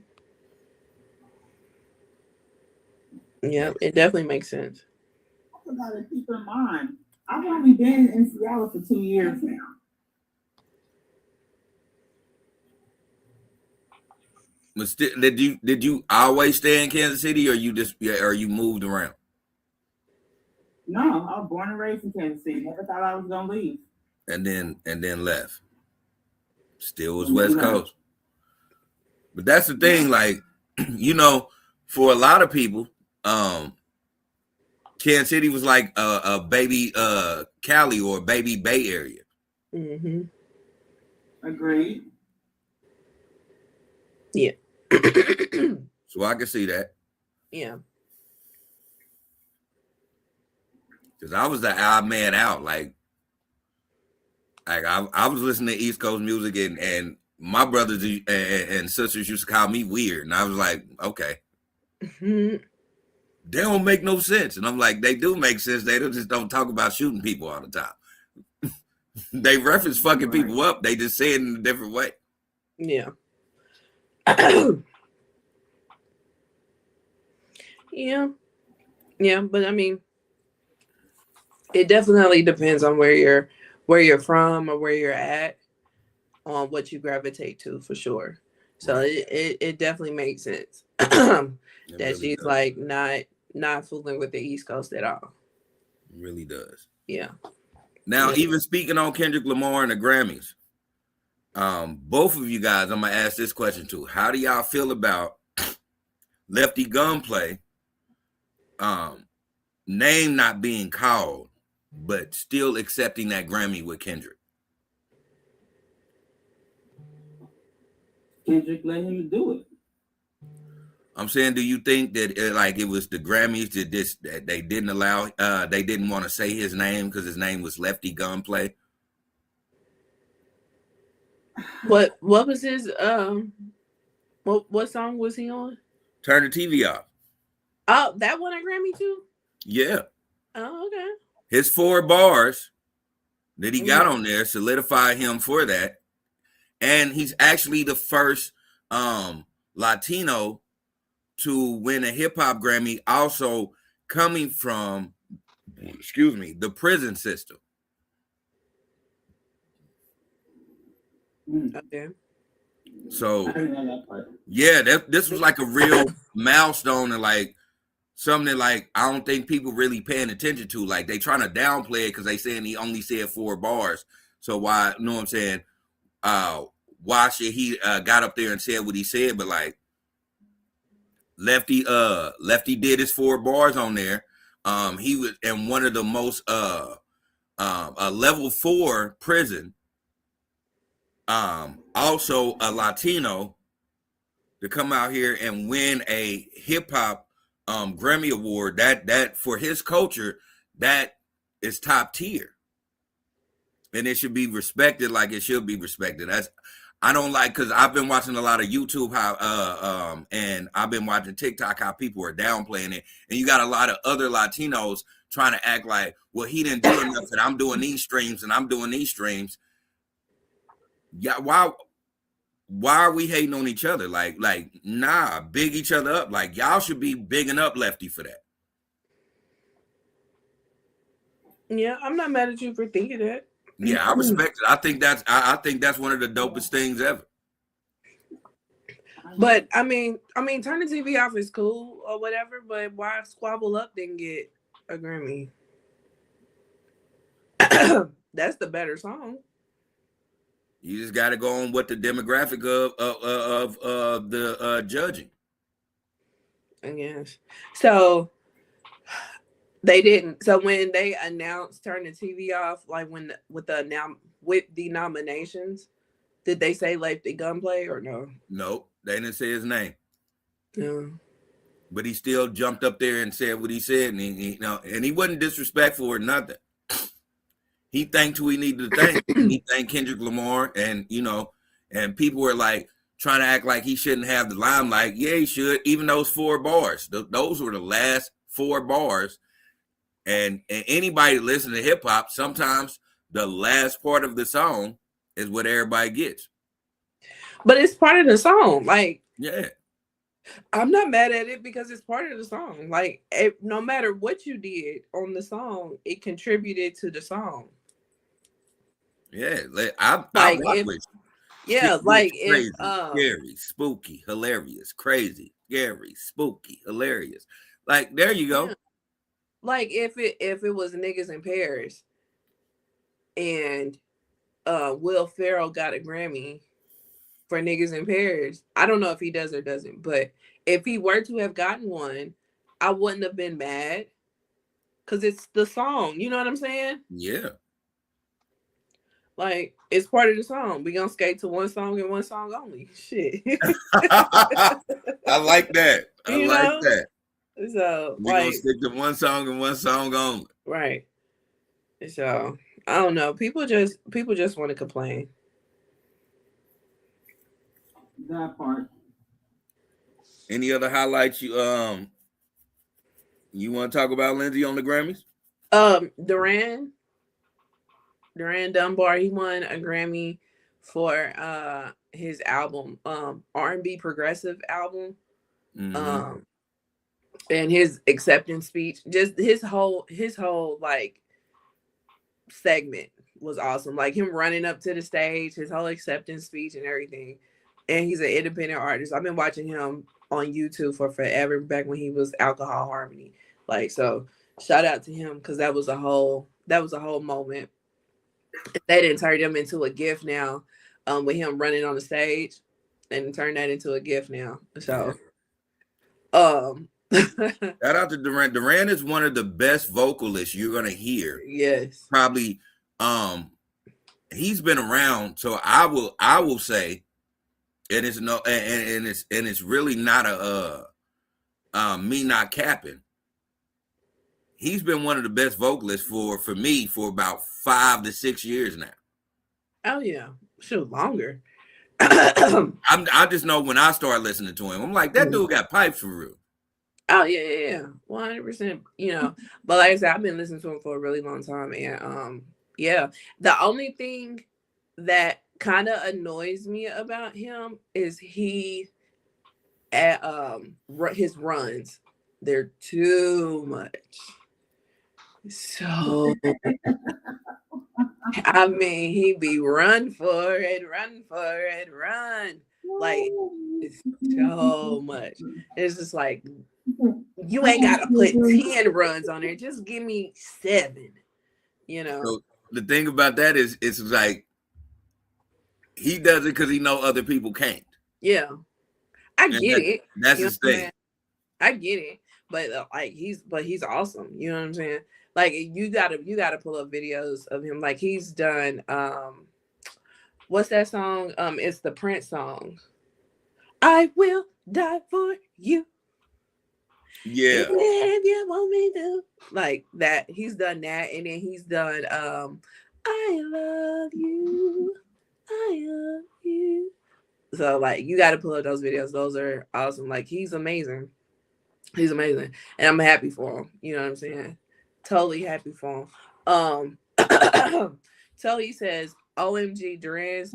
Yeah, it definitely makes sense. Also got to keep in mind, I've only been in Seattle for 2 years now. But still, did you always stay in Kansas City, or you moved around? No, I was born and raised in Kansas City. Never thought I was gonna leave. And then left. Still was West Coast. But that's the thing, like, for a lot of people, Kansas City was like a baby Cali or a baby Bay Area. Mm-hmm. Agreed. Yeah. So I can see that. Yeah. Because I was the odd man out. Like I was listening to East Coast music, and my brothers and sisters used to call me weird. And I was like, okay. Mm-hmm. They don't make no sense. And I'm like, they do make sense. They just don't talk about shooting people all the time. They reference fucking people up. They just say it in a different way. Yeah. Yeah. Yeah, but I mean, it definitely depends on where you're from or where you're at, on what you gravitate to for sure. So Right. it definitely makes sense that really she's does. like not fooling with the East Coast at all. It really does. Yeah. Now, Yeah. even speaking on Kendrick Lamar and the Grammys, both of you guys, I'm gonna ask this question too. How do y'all feel about Lefty Gunplay name not being called, but still accepting that Grammy with Kendrick? Kendrick let him do it. I'm saying, do you think that it was the Grammys that they didn't allow, they didn't want to say his name because his name was Lefty Gunplay? What was his what song was he on? Turn the TV off. Oh, that won a Grammy too? Yeah. Oh, okay. His 4 bars that he got Mhm. on there solidify him for that. And he's actually the first Latino to win a hip hop Grammy, also coming from, the prison system. Okay. So yeah, this was like a real milestone, and like something that like I don't think people really paying attention to. Like they trying to downplay it because they saying he only said 4 bars. So why, you know what I'm saying? Why should he got up there and said what he said? But like Lefty did his 4 bars on there. He was in one of the most a level 4 prison. Also a Latino to come out here and win a hip hop Grammy award. That for his culture, that is top tier, and it should be respected like it should be respected. I don't like, because I've been watching a lot of YouTube and I've been watching TikTok how people are downplaying it, and you got a lot of other Latinos trying to act like, well, he didn't do enough, and I'm doing these streams and I'm doing these streams. Yeah, why are we hating on each other? Like, nah, big each other up. Like, y'all should be bigging up Lefty for that. Yeah, I'm not mad at you for thinking that. Yeah, I respect it. I think that's one of the dopest things ever. But I mean, turn the TV off is cool or whatever. But why Squabble Up didn't get a Grammy? That's the better song. You just got to go on what the demographic of the judging. I guess. So they didn't. So when they announced turn the TV off, like with the nominations, did they say Lefty Gunplay or no? Nope, they didn't say his name. No. But he still jumped up there and said what he said, and he wasn't disrespectful or nothing. He thanked who he needed to thank. He thanked Kendrick Lamar, and and people were like trying to act like he shouldn't have the limelight. Yeah, he should. Even those 4 bars, those were the last 4 bars. And anybody listening to hip hop, sometimes the last part of the song is what everybody gets. But it's part of the song. Like, yeah, I'm not mad at it because it's part of the song. Like, no matter what you did on the song, it contributed to the song. Yeah, I rock with you. Yeah, like crazy, scary, spooky, hilarious, crazy, scary, spooky, hilarious. Like, there you go. Yeah. Like if it was Niggas in Paris and Will Ferrell got a Grammy for Niggas in Paris, I don't know if he does or doesn't, but if he were to have gotten one, I wouldn't have been mad because it's the song. You know what I'm saying? Yeah. Like, it's part of the song. We gonna skate to one song and one song only. Shit. I like that. I like that. So we're gonna stick to one song and one song only. Right. So I don't know. People just want to complain. That part. Any other highlights you want to talk about, Lindsay, on the Grammys? Duran Dunbar, he won a Grammy for his album, R&B progressive album. Mm-hmm. And his acceptance speech, just his whole like segment was awesome. Like him running up to the stage, his whole acceptance speech and everything. And he's an independent artist. I've been watching him on YouTube for forever, back when he was Alcohol Harmony. Like, so shout out to him, because that was a whole moment. They didn't turn him into a gift now, with him running on the stage, and turn that into a gift now. So shout out to Duran. Duran is one of the best vocalists you're gonna hear. Yes. Probably he's been around, so I will say, and it's really not me not capping. He's been one of the best vocalists for me for about 5 to 6 years now. Oh yeah, shoot, longer. I just know when I start listening to him, I'm like, that dude got pipes for real. Oh yeah, 100%. But like I said, I've been listening to him for a really long time, and yeah. The only thing that kind of annoys me about him is his runs. They're too much. So I mean, he be run for it, run. Like it's so much. It's just like you ain't gotta put 10 runs on there. Just give me 7. So the thing about that is, it's like he does it because he know other people can't. Yeah, I get it. That's his thing. I get it, but like he's awesome. You know what I'm saying? Like you gotta pull up videos of him. Like he's done. What's that song? It's the Prince song. I will die for you. Yeah. If you want me to, like that, he's done that, and then he's done. I love you. I love you. So like you got to pull up those videos. Those are awesome. Like he's amazing. He's amazing, and I'm happy for him. You know what I'm saying? Totally happy for him. Totally says, "OMG, Duran's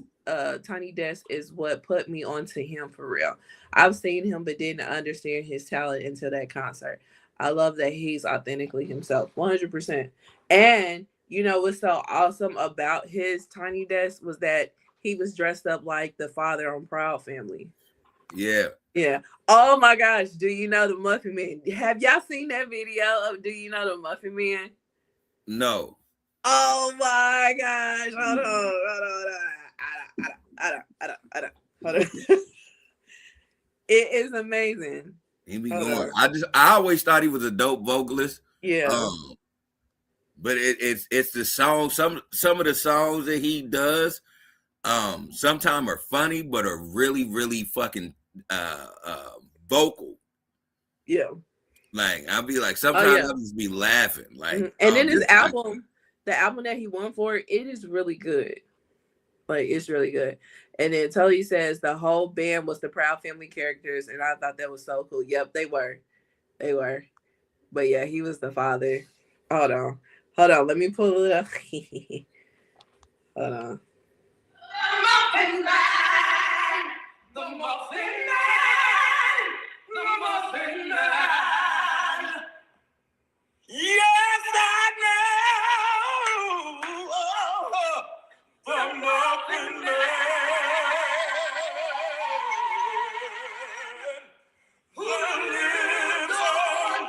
Tiny Desk is what put me onto him for real. I've seen him, but didn't understand his talent until that concert. I love that he's authentically himself, 100%. And you know what's so awesome about his Tiny Desk was that he was dressed up like the father on Proud Family. Yeah. Yeah. Oh my gosh. Do you know the Muffin Man? Have y'all seen that video of Do You Know the Muffin Man? No. Oh my gosh. Hold on. It is amazing. He be going. I always thought he was a dope vocalist. Yeah. But it's the song. Some of the songs that he does, sometimes are funny, but are really, really fucking vocal. Yeah. Like I'll be like, sometimes I'll just be laughing. Like, and then his album, the album that he won for, it is really good. Like it's really good. And then Tully says the whole band was the Proud Family characters, and I thought that was so cool. Yep, they were. But yeah, he was the father. Hold on. Let me pull it up. Hold on. Muffin Man, the Muffin Man, the Muffin Man. Yes, I know the Muffin Man who lives on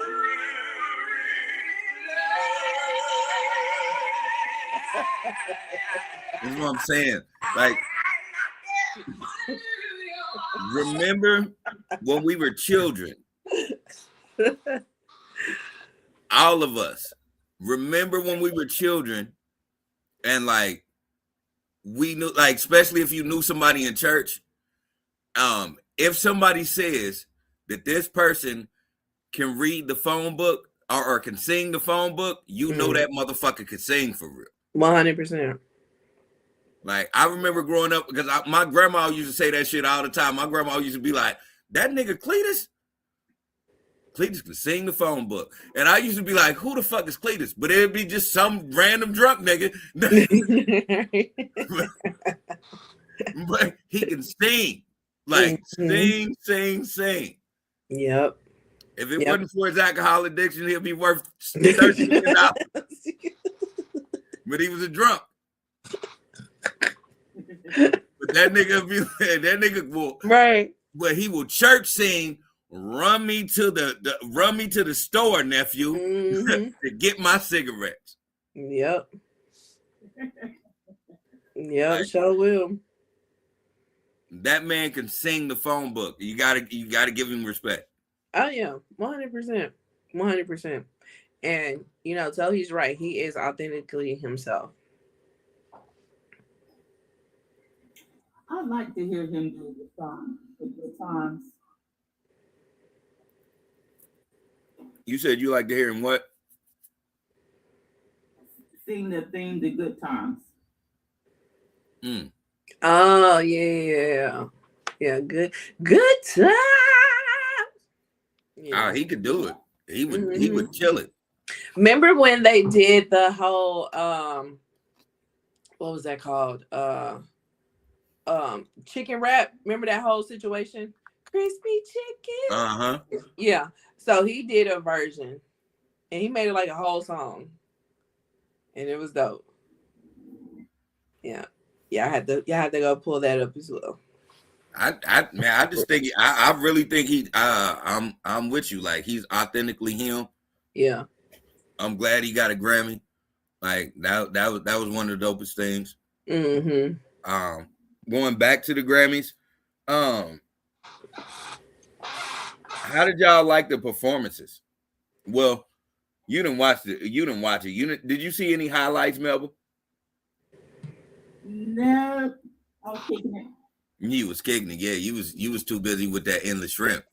That's what I'm saying. Like, remember when we were children? All of us. Remember when we were children, and like we knew, like, especially if you knew somebody in church, if somebody says that this person can read the phone book or can sing the phone book, you know that motherfucker could sing for real. 100%. Like, I remember growing up, because my grandma used to say that shit all the time. My grandma used to be like, that nigga Cletus can sing the phone book. And I used to be like, who the fuck is Cletus? But it'd be just some random drunk nigga. But he can sing. Like, sing. Yep. If it wasn't for his alcohol addiction, he'll be worth $30 million. But he was a drunk. But that nigga will, right. But he will church sing, run me to the store, nephew, to get my cigarettes. Yep. Like, sure will. That man can sing the phone book. You gotta give him respect. Oh yeah, 100%. And tell he's right. He is authentically himself. I'd like to hear him do the song at Good Times. You said you like to hear him what? Sing the theme to Good Times. Oh yeah. Yeah, good time. Oh, Yeah. he could do it. He Hmm. would kill it. Remember when they did the whole what was that called? Chicken wrap. Remember that whole situation? Crispy chicken. Uh-huh. Yeah. So he did a version and he made it like a whole song. And it was dope. Yeah. Yeah, I had to go pull that up as well. I just think I really think I'm with you. Like he's authentically him. Yeah. I'm glad he got a Grammy. Like that was one of the dopest things. Mm-hmm. Um, Going back to the Grammys, um, how did y'all like the performances? Well, you didn't watch it. Did you see any highlights, Melba? No, I was kicking it. You was kicking it. Yeah, you was too busy with that endless shrimp.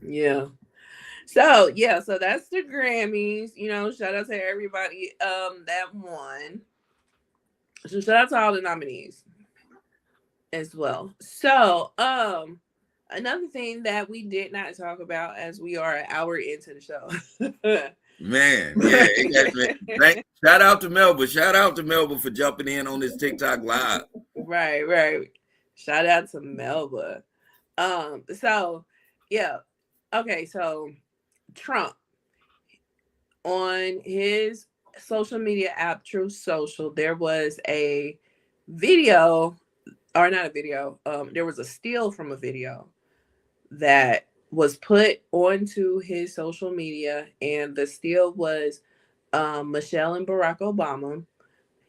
Yeah. So yeah, so that's the Grammys. You know, shout out to everybody that won. So shout out to all the nominees as well. So another thing that we did not talk about as we are an hour into the show. Man, yeah, shout out to Melba. Shout out to Melba for jumping in on this TikTok live. Right. Shout out to Melba. So yeah. Okay, so Trump on his social media app True Social, there was a video, or not a video, there was a steal from a video that was put onto his social media, and the steal was Michelle and Barack Obama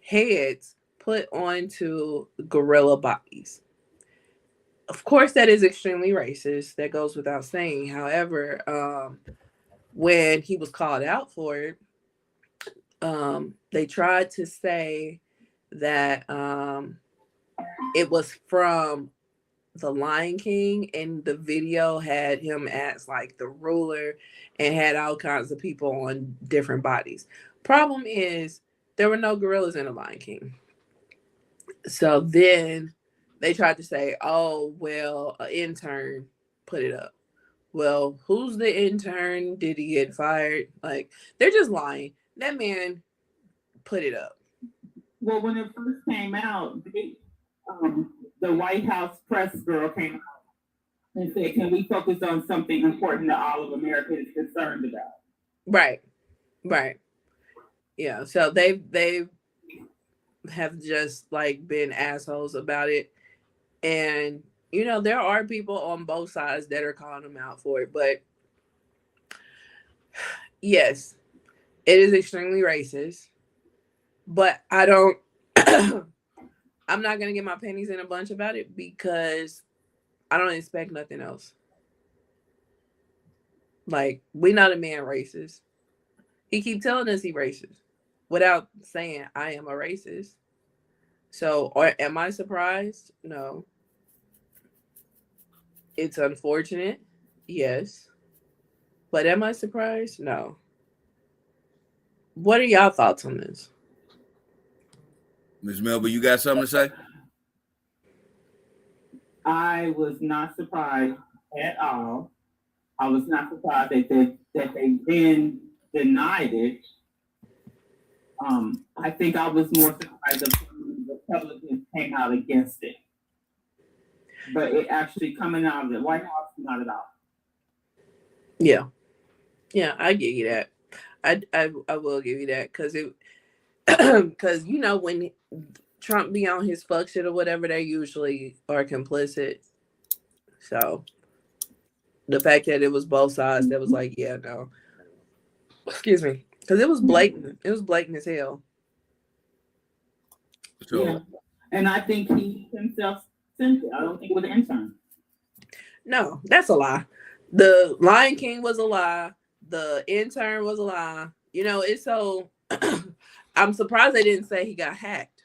heads put onto gorilla bodies. Of course, that is extremely racist. That goes without saying. However, when he was called out for it, they tried to say that it was from the Lion King, and the video had him as like the ruler and had all kinds of people on different bodies. Problem is, there were no gorillas in the Lion King. So then they tried to say, oh, well, an intern put it up. Well, who's the intern? Did he get fired? Like, they're just lying. That man put it up. Well, when it first came out, the White House press girl came out and said, "Can we focus on something important that all of America is concerned about?" Right. Right. Yeah. So they have just like been assholes about it. And you know, there are people on both sides that are calling them out for it. But yes, it is extremely racist. But I don't I'm not gonna get my pennies in a bunch about it because I don't expect nothing else. Like, we know the man racist. He keep telling us he racist without saying I am a racist. So, or am I surprised? No. It's unfortunate, yes. But am I surprised? No. What are y'all thoughts on this? Ms. Melba, you got something to say? I was not surprised at all. I was not surprised that they then denied it. I think I was more surprised that the Republicans came out against it. But it actually coming out of the White House, not at all. Yeah. Yeah, I give you that. I will give you that because it because you know when Trump be on his fuck shit or whatever, they usually are complicit. So the fact that it was both sides, that was like, yeah, no, excuse me, because it was blatant. It was blatant as hell. So Yeah. And I think he himself sent it. I don't think it was an intern. No, that's a lie. The Lion King was a lie. The intern was a lie. You know, it's so. I'm surprised they didn't say he got hacked,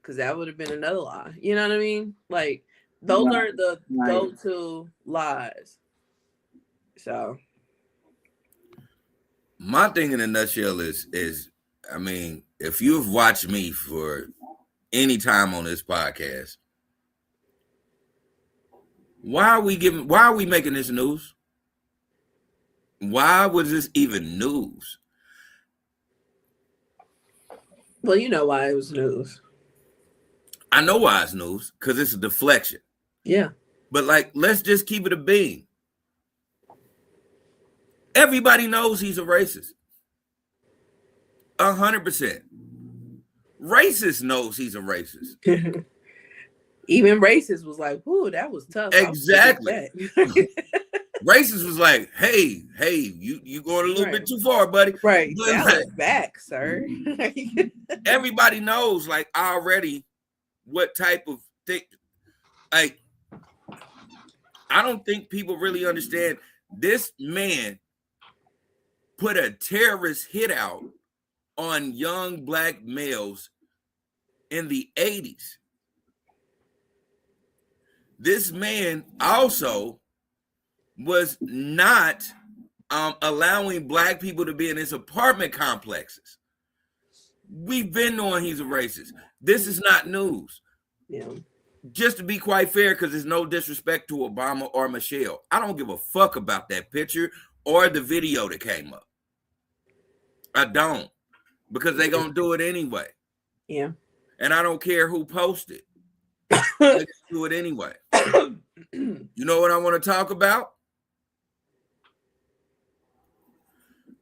because that would have been another lie. You know what I mean? Like, Those Right. are the Right. go-to lies. So My thing in a nutshell is I mean, if you've watched me for any time on this podcast, why are we making this news? Why was this even news? well, you know why it was news. I know why it's news, because it's a deflection. Yeah. But like, let's just keep it a bean. Everybody knows he's a racist. 100%. Racist knows he's a racist. Even racist was like, "Ooh, that was tough." Exactly. Racist was like, hey, you going a little bit too far, buddy. Right. But That like, was back, sir. everybody knows like already what type of thing. Like, I don't think people really understand. This man put a terrorist hit out on young black males in the 80s. This man also was not allowing black people to be in his apartment complexes. We've been knowing he's a racist. This is not news. Yeah. Just to be quite fair, because there's no disrespect to Obama or Michelle, I don't give a fuck about that picture or the video that came up. I don't, because they're going to do it anyway. Yeah. And I don't care who posted. They do it anyway. You know what I want to talk about?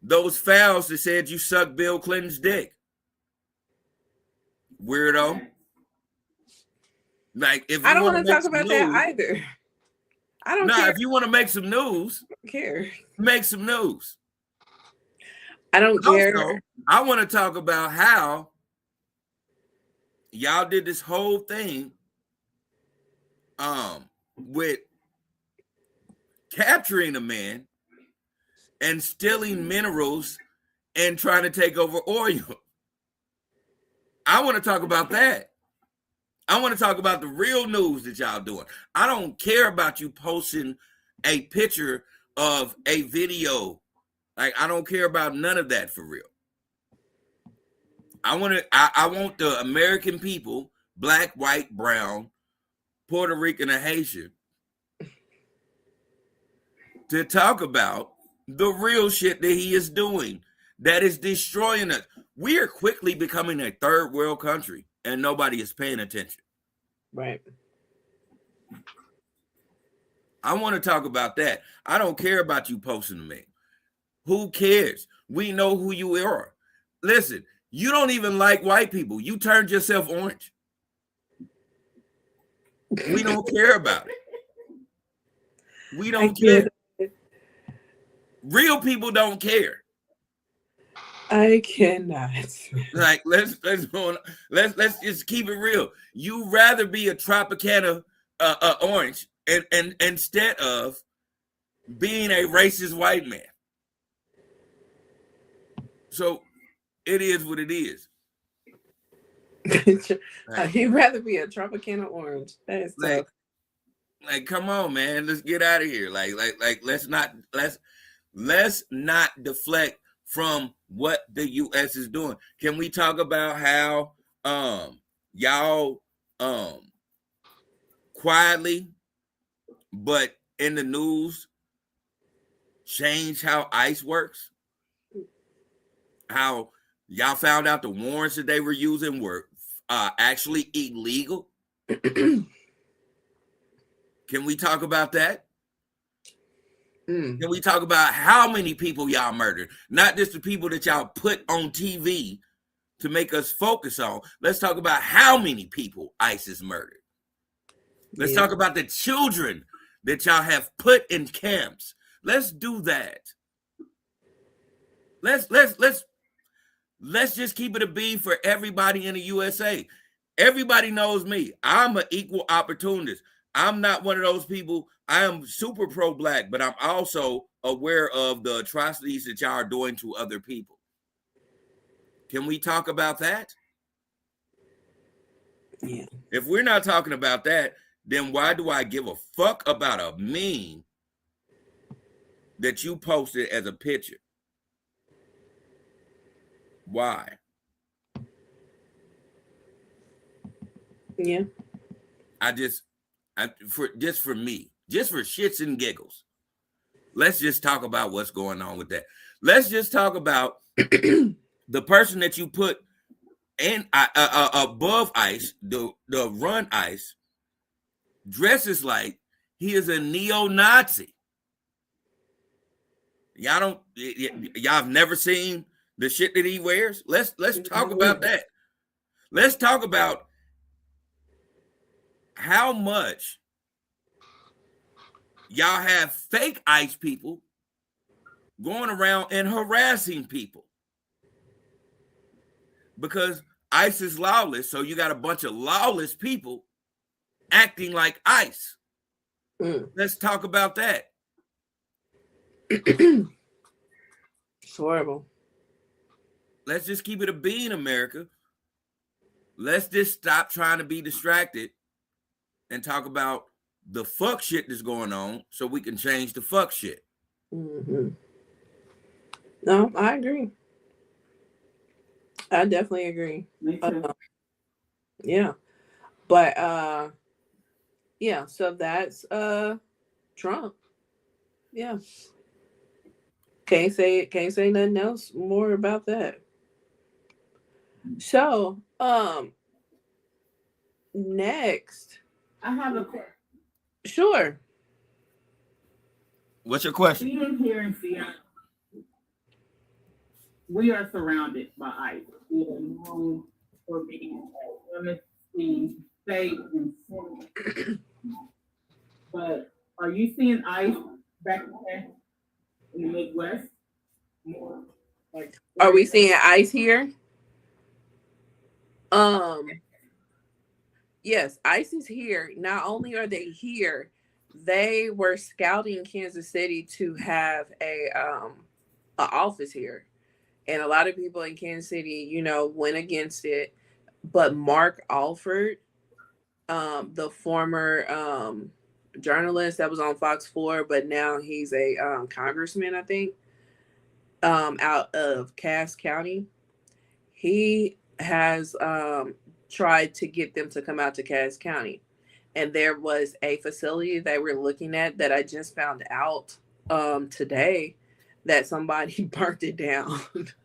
Those fouls that said you sucked Bill Clinton's dick. Weirdo. Like, if I you don't want want to to talk about that either. I don't care. If you want to make some news, I don't care. make some news. I don't care. Also, I want to talk about how y'all did this whole thing with capturing a man and stealing minerals and trying to take over oil. I want to talk about that. I want to talk about the real news that y'all doing. I don't care about you posting a picture of a video. Like, I don't care about none of that for real. I want the American people, black, white, brown, Puerto Rican, and Haitian, to talk about the real shit that he is doing that is destroying us. We are quickly becoming a third world country and nobody is paying attention. Right. I want to talk about that. I don't care about you posting to me. Who cares? We know who you are. Listen, you don't even like white people. You turned yourself orange. We don't care about it. We don't care. Real people don't care. I cannot. Like, let's just keep it real. You rather be a Tropicana orange and instead of being a racist white man. So it is what it is. He'd rather be a Tropicana orange. That is tough. Like, come on, man. Let's get out of here. Like, let's not deflect from what the U.S. is doing. Can we talk about how y'all quietly, but in the news, change how ICE works? How y'all found out the warrants that they were using were actually illegal? Can we talk about that? Can we talk about how many people y'all murdered? Not just the people that y'all put on TV to make us focus on. Let's talk about how many people ISIS murdered. Let's talk about the children that y'all have put in camps. Let's do that. Let's just keep it a bean for everybody in the USA. Everybody knows me. I'm an equal opportunist. I'm not one of those people. I am super pro-black, but I'm also aware of the atrocities that y'all are doing to other people. Can we talk about that? Yeah. If we're not talking about that, then why do I give a fuck about a meme that you posted as a picture? Why? Yeah. For me, just for shits and giggles, let's just talk about what's going on with that. Let's just talk about the person that you put in above ice, the run ice, dresses like he is a neo-Nazi. Y'all have never seen the shit that he wears? Let's talk about that. Let's talk about how much y'all have fake ICE people going around and harassing people. Because ICE is lawless, so you got a bunch of lawless people acting like ICE. Let's talk about that. It's horrible. Let's just keep it a bean, America. Let's just stop trying to be distracted and talk about the fuck shit that's going on so we can change the fuck shit. Mm-hmm. No, I agree. I definitely agree. Me too. Yeah. But yeah, so that's Trump. Yeah. Can't say nothing else more about that. So, next. I have a question. Sure. What's your question? Being here in Seattle, we are surrounded by ICE. We are known for being women's state and city. But are you seeing ICE back there in the Midwest? More like, Are we seeing ICE here? Yes, ICE is here. Not only are they here, they were scouting Kansas City to have a office here. And a lot of people in Kansas City, went against it. But Mark Alford, the former journalist that was on Fox 4, but now he's a congressman, I think, out of Cass County. He has tried to get them to come out to Cass County. And there was a facility they were looking at that I just found out today that somebody burnt it down.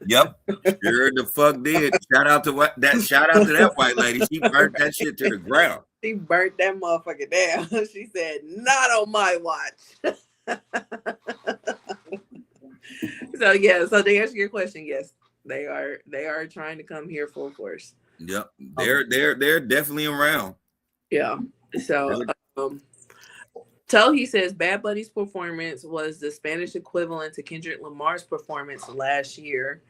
Yep, sure the fuck did. Shout out to that white lady. She burnt that shit to the ground. She burnt that motherfucker down. She said, "Not on my watch." So yeah. So to answer your question, yes, they are trying to come here full force. Yep, they're definitely around. Yeah. So He says Bad Bunny's performance was the Spanish equivalent to Kendrick Lamar's performance last year.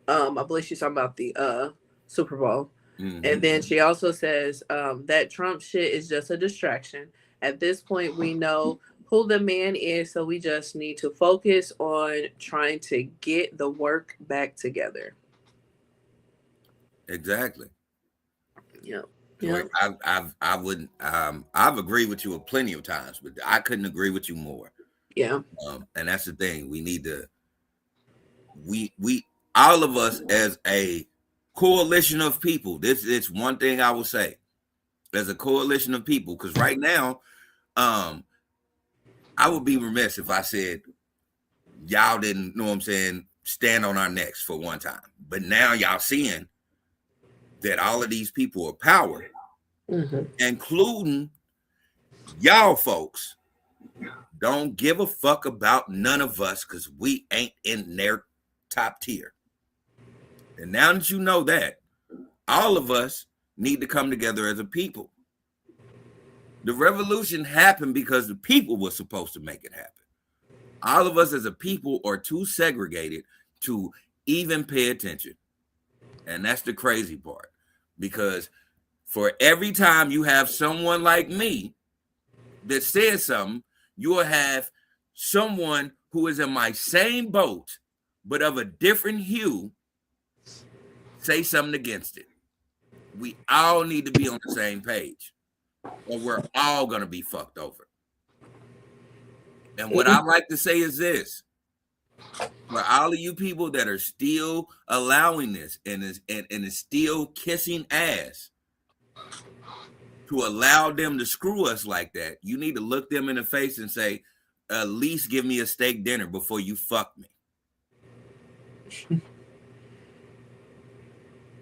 I believe she's talking about the Super Bowl. Mm-hmm. And then she also says that Trump shit is just a distraction. At this point, we know who the man is, so we just need to focus on trying to get the work back together. Exactly. Yep. Yeah. I've agreed with you plenty of times, but I couldn't agree with you more. Yeah. And that's the thing. We need to, we all of us as a coalition of people. This is one thing I will say, as a coalition of people, because right now, I would be remiss if I said y'all didn't know what I'm saying, stand on our necks for one time. But now y'all seeing that all of these people are power, including y'all folks, don't give a fuck about none of us because we ain't in their top tier. And now that you know that, all of us need to come together as a people. The revolution happened because the people were supposed to make it happen. All of us as a people are too segregated to even pay attention. And that's the crazy part. Because for every time you have someone like me that says something, you will have someone who is in my same boat, but of a different hue, say something against it. We all need to be on the same page. or we're all gonna be fucked over. And what I like to say is this: for all of you people that are still allowing this and is still kissing ass to allow them to screw us like that, you need to look them in the face and say, at least give me a steak dinner before you fuck me.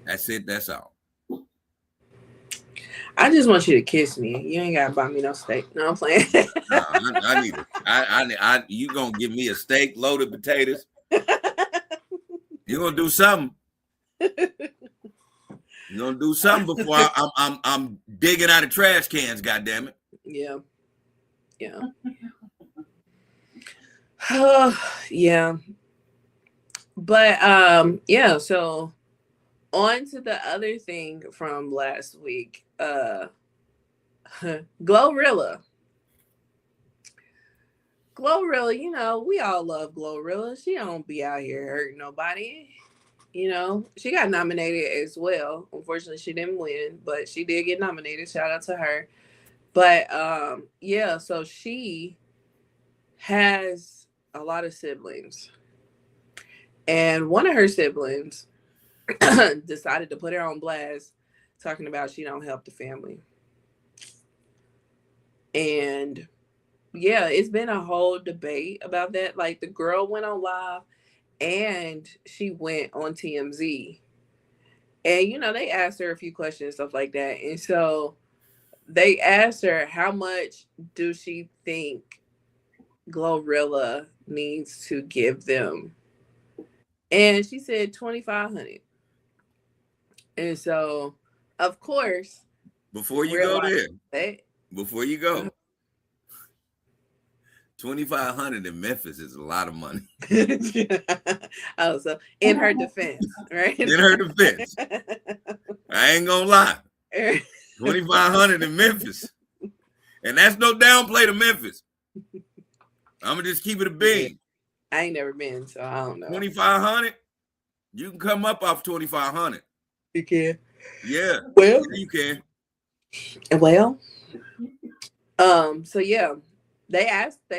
That's it. That's all. I just want you to kiss me. You ain't gotta buy me no steak. No, I'm playing. I need it. You gonna give me a steak, loaded potatoes? You gonna do something? You gonna do something before I'm digging out of trash cans? Goddamn it! Yeah. Yeah. But yeah. So on to the other thing from last week. Glorilla. Glorilla, you know, we all love Glorilla. She don't be out here hurting nobody. You know, she got nominated as well. Unfortunately, she didn't win, but she did get nominated. Shout out to her. But yeah, so she has a lot of siblings. And one of her siblings decided to put her on blast, talking about she don't help the family. And yeah, it's been a whole debate about that. Like, the girl went on live and she went on TMZ. And, you know, they asked her a few questions, stuff like that. And so they asked her, how much do she think Glorilla needs to give them? And she said 2,500. And so, of course, before you go there, before you go, 2,500 in Memphis is a lot of money. Oh, so in her defense, right? In her defense, I ain't gonna lie. 2,500 in Memphis, and that's no downplay to Memphis. I'm gonna just keep it a bean. I ain't never been, so I don't know. 2,500, you can come up off 2,500. You can. Yeah. Well, yeah, you can. Well, so yeah, they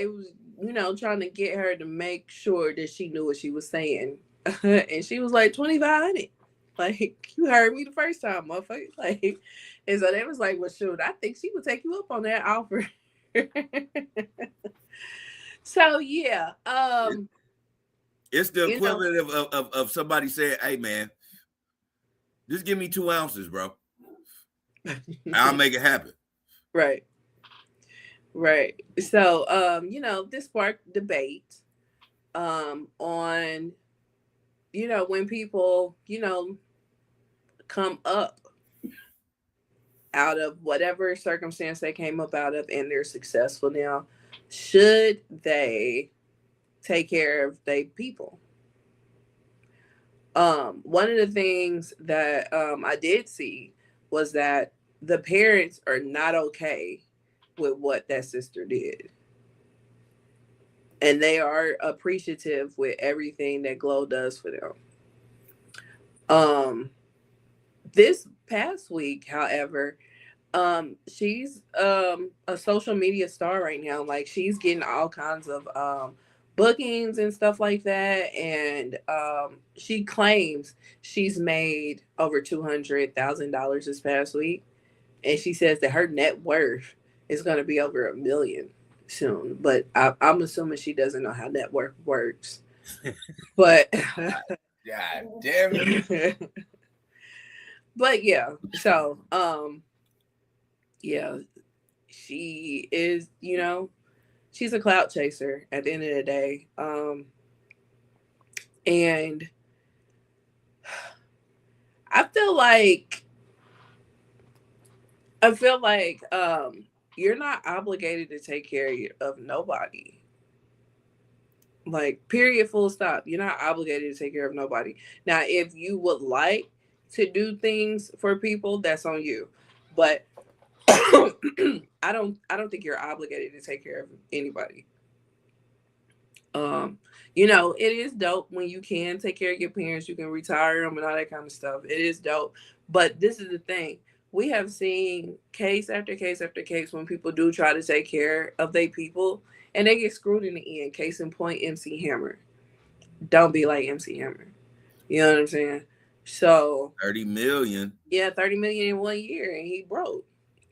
was, you know, trying to get her to make sure that she knew what she was saying. And she was like, 2,500. Like, you heard me the first time, motherfucker. Like, and so they was like, well, shoot, I think she would take you up on that offer. So yeah, it's the equivalent of somebody saying, hey man, just give me 2 ounces, bro. I'll make it happen. Right. So you know, this sparked debate on, you know, when people, you know, come up out of whatever circumstance they came up out of and they're successful now, should they take care of their people? One of the things that I did see was that the parents are not okay with what that sister did. And they are appreciative with everything that Glow does for them. This past week, however, she's a social media star right now. Like, she's getting all kinds of bookings and stuff like that. And she claims she's made over $200,000 this past week. And she says that her net worth is going to be over $1 million soon. But I'm assuming she doesn't know how net worth works. But God damn it. But yeah, so yeah, she is, you know, she's a clout chaser at the end of the day. And I feel like you're not obligated to take care of nobody. Like, period, full stop. You're not obligated to take care of nobody. Now, if you would like to do things for people, that's on you. But I don't think you're obligated to take care of anybody. You know, it is dope when you can take care of your parents, you can retire them and all that kind of stuff. It is dope. But this is the thing. we have seen case after case after case when people do try to take care of their people and they get screwed in the end. Case in point, MC Hammer. Don't be like MC Hammer. You know what I'm saying? So 30 million. yeah, 30 million in 1 year, and he broke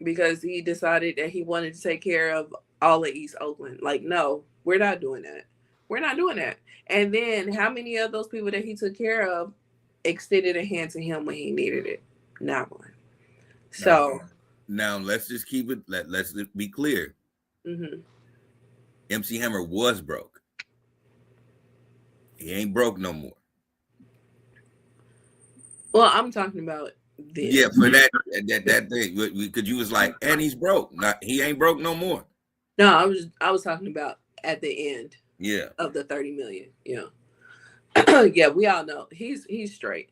because he decided that he wanted to take care of all of East Oakland. Like, no, we're not doing that. We're not doing that. And then how many of those people that he took care of extended a hand to him when he needed it? Not one. So now let's just keep it. Let's be clear. mm-hmm. MC Hammer was broke. He ain't broke no more. Well, I'm talking about this. Yeah, for that thing, because you was like, and he's broke. He ain't broke no more. No, I was talking about at the end. Yeah. Of the 30 million. Yeah. Yeah, we all know he's straight.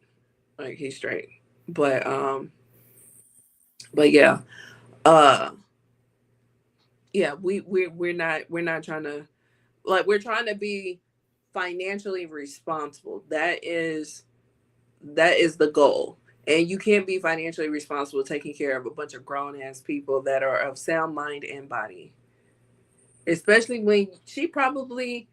Like he's straight. But yeah. Yeah, we're not trying to, like, we're trying to be financially responsible. That is the goal. And you can't be financially responsible taking care of a bunch of grown ass people that are of sound mind and body. Especially when she probably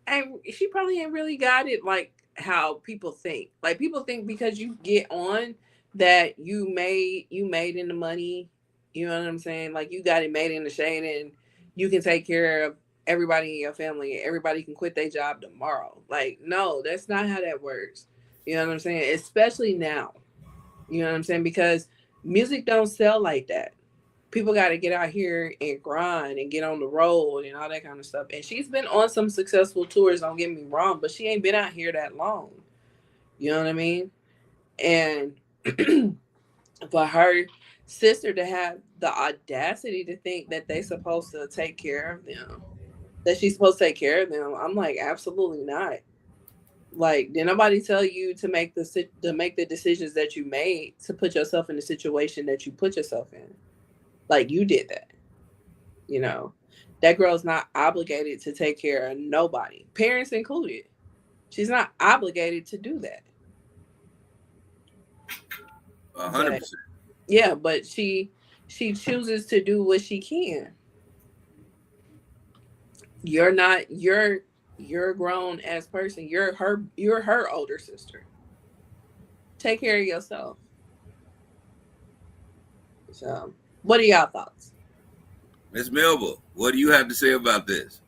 ain't really got it like how people think. Like, people think because you get on that you made in the money. You know what I'm saying? Like, you got it made in the shade and you can take care of everybody in your family and everybody can quit their job tomorrow. Like, no, that's not how that works. You know what I'm saying? Especially now. You know what I'm saying? Because music don't sell like that. People got to get out here and grind and get on the road and all that kind of stuff. And she's been on some successful tours, don't get me wrong, but she ain't been out here that long. You know what I mean? And for her sister to have the audacity to think that they supposed to take care of them, that she's supposed to take care of them, I'm like, absolutely not. Like, did nobody tell you to make the decisions that you made to put yourself in the situation that you put yourself in? Like, you did that. You know, that girl's not obligated to take care of nobody, parents included. She's not obligated to do that. 100%. Yeah, but she chooses to do what she can. You're not. You're a grown ass person. You're her older sister. Take care of yourself. So, what are y'all thoughts? Ms. Melba, what do you have to say about this?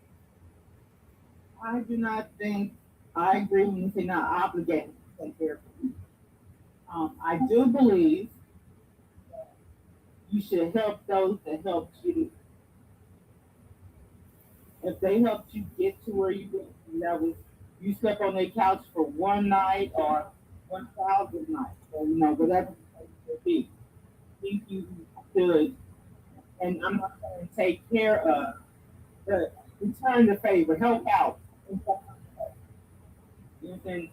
I do not think I agree when you say not obligated to take care of you. I do believe you should help those that helped you. If they helped you get to where you went, that was you slept on their couch for one night or 1,000 nights, or whatever it could be. I think you should, and I'm not going to take care of return the favor, help out. You know what I'm saying?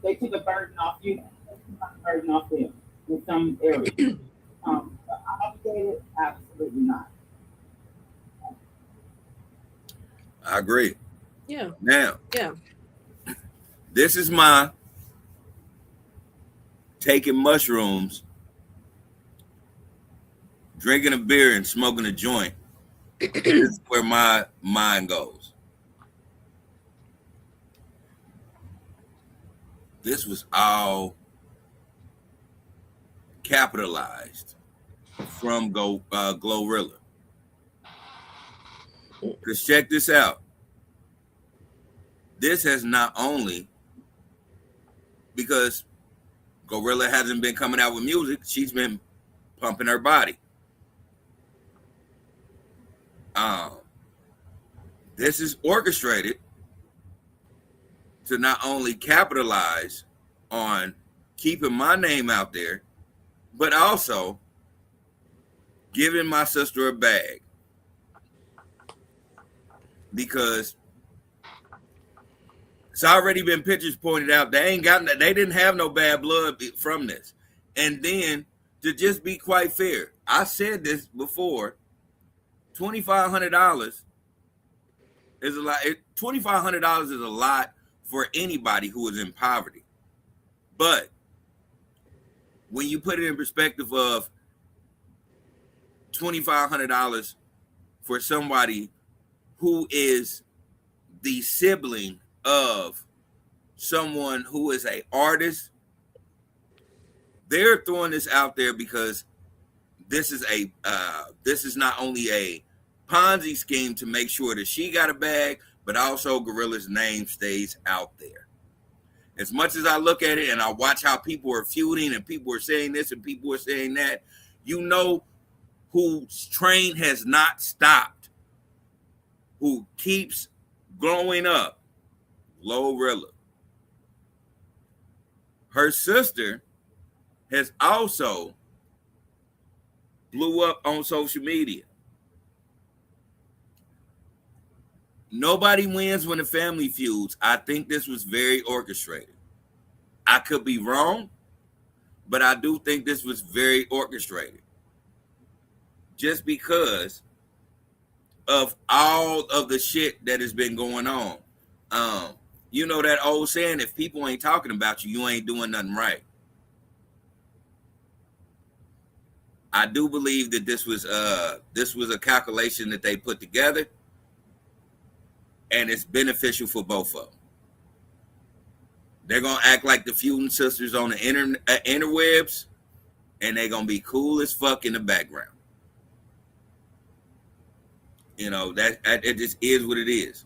They took a burden off you, they took a burden off them in some areas. Obligated, absolutely not. I agree. Yeah. Now, yeah. This is my taking mushrooms, drinking a beer, and smoking a joint. This is where my mind goes. This was all capitalized from Glorilla. Because check this out. This has not only, because Glorilla hasn't been coming out with music, she's been pumping her body. This is orchestrated to not only capitalize on keeping my name out there, but also giving my sister a bag. Because it's already been pictures pointed out they didn't have no bad blood from this. And then, to just be quite fair, I said this before, $2,500 is a lot. $2,500 is a lot for anybody who is in poverty. But when you put it in perspective of $2,500 for somebody who is the sibling of someone who is an artist. They're throwing this out there because this is not only a Ponzi scheme to make sure that she got a bag, but also Glorilla's name stays out there. As much as I look at it and I watch how people are feuding and people are saying this and people are saying that, you know whose train has not stopped, who keeps growing up, Glorilla. Her sister has also blew up on social media. Nobody wins when the family feuds. I think this was very orchestrated. I could be wrong, but I do think this was very orchestrated. Just because of all of the shit that has been going on. You know that old saying, if people ain't talking about you, you ain't doing nothing right. I do believe that this was a calculation that they put together, and it's beneficial for both of them. They're gonna act like the feuding sisters on the interwebs, and they're gonna be cool as fuck in the background. You know that it just is what it is.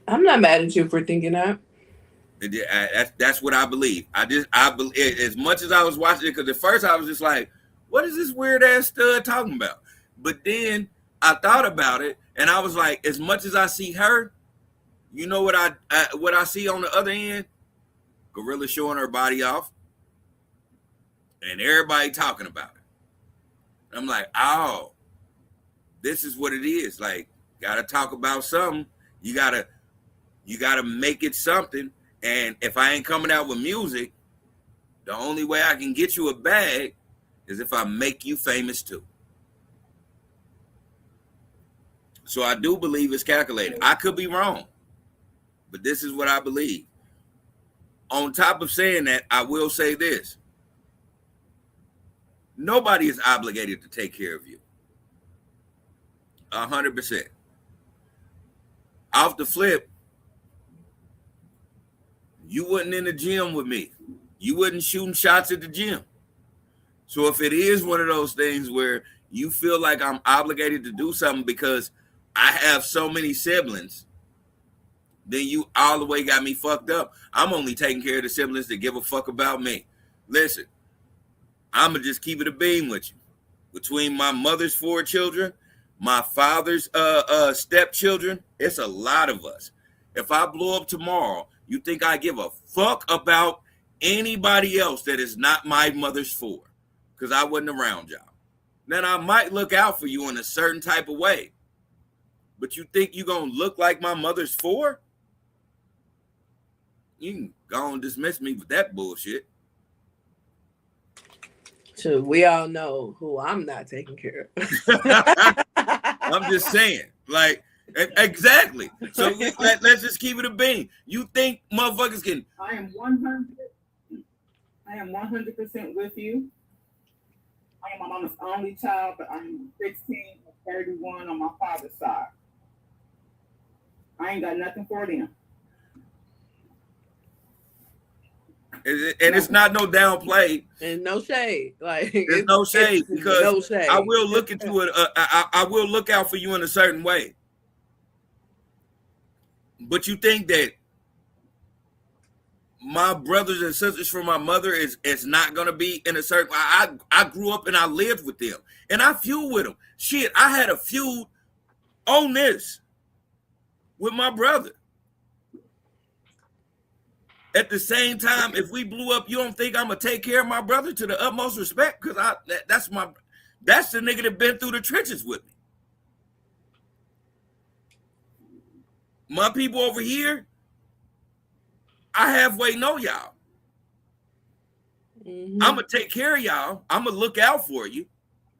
I'm not mad at you for thinking that. That's what I believe. I believe, as much as I was watching it, because at first I was just like, what is this weird ass stud talking about? But then I thought about it, and I was like, as much as I see her, you know what I see on the other end? Glorilla showing her body off, and everybody talking about it. I'm like, oh, this is what it is. Like, gotta talk about something. You gotta make it something. And if I ain't coming out with music, the only way I can get you a bag is if I make you famous too. So I do believe it's calculated. I could be wrong, but this is what I believe. On top of saying that, I will say this. Nobody is obligated to take care of you. 100%. Off the flip, you wasn't in the gym with me. You wasn't shooting shots at the gym. So if it is one of those things where you feel like I'm obligated to do something because I have so many siblings, then you all the way got me fucked up. I'm only taking care of the siblings that give a fuck about me. Listen, I'm going to just keep it a beam with you. Between my mother's 4 children, my father's stepchildren, it's a lot of us. If I blow up tomorrow, you think I give a fuck about anybody else that is not my mother's 4? Because I wasn't around y'all. Then I might look out for you in a certain type of way. But you think you're going to look like my mother's 4? You can go and dismiss me with that bullshit. So we all know who I'm not taking care of. I'm just saying. Like, exactly. So let's just keep it a bean. You think motherfuckers can... I am 100% with you. I am my mama's only child, but I'm 16 and 31 on my father's side. I ain't got nothing for them. And it's not no downplay. And no shade. Like, there's no shade, because no shade. I will look at you. I will look out for you in a certain way. But you think that my brothers and sisters from my mother is not gonna be in a certain... I grew up and I lived with them, and I feud with them. Shit, I had a feud on this with my brother. At the same time, if we blew up, you don't think I'm gonna take care of my brother to the utmost respect? Because that's the nigga that been through the trenches with me. My people over here, I halfway know y'all. Mm-hmm. I'm gonna take care of y'all. I'm gonna look out for you.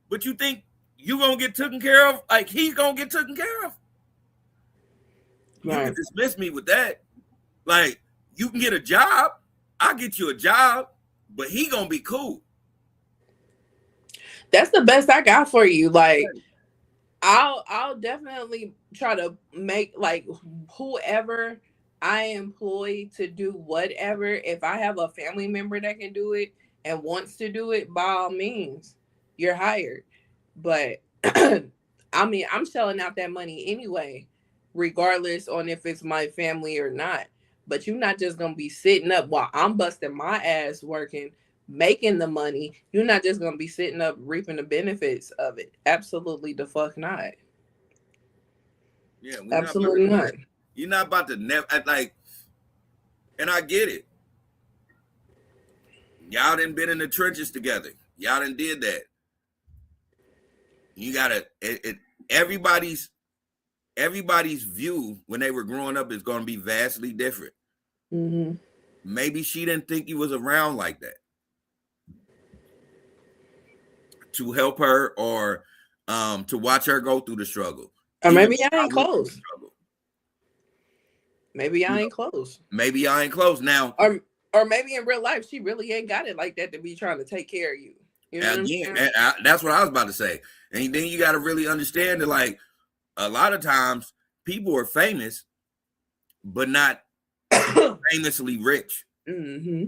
But you think you gonna get taken care of like he's gonna get taken care of? Right. You can dismiss me with that. Like, you can get a job. I'll get you a job, but he gonna be cool. That's the best I got for you. Like, I'll definitely try to make like whoever I employ to do whatever. If I have a family member that can do it and wants to do it, by all means, you're hired. But I mean, I'm shelling out that money anyway, regardless on if it's my family or not. But you're not just gonna be sitting up while I'm busting my ass working, making the money. You're not just gonna be sitting up reaping the benefits of it. Absolutely the fuck not. Yeah, Absolutely not. you're not about to never like, and I get it. Y'all done been in the trenches together. Y'all done did that. You gotta everybody's view when they were growing up is gonna be vastly different. Mm-hmm. Maybe she didn't think you was around like that to help her or to watch her go through the struggle. Or maybe I ain't close. Maybe I ain't close. Maybe I ain't close now. Or maybe in real life she really ain't got it like that to be trying to take care of you. You know Again, that's what I was about to say. And then you got to really understand that, like, a lot of times people are famous, but not famously rich. Mm-hmm.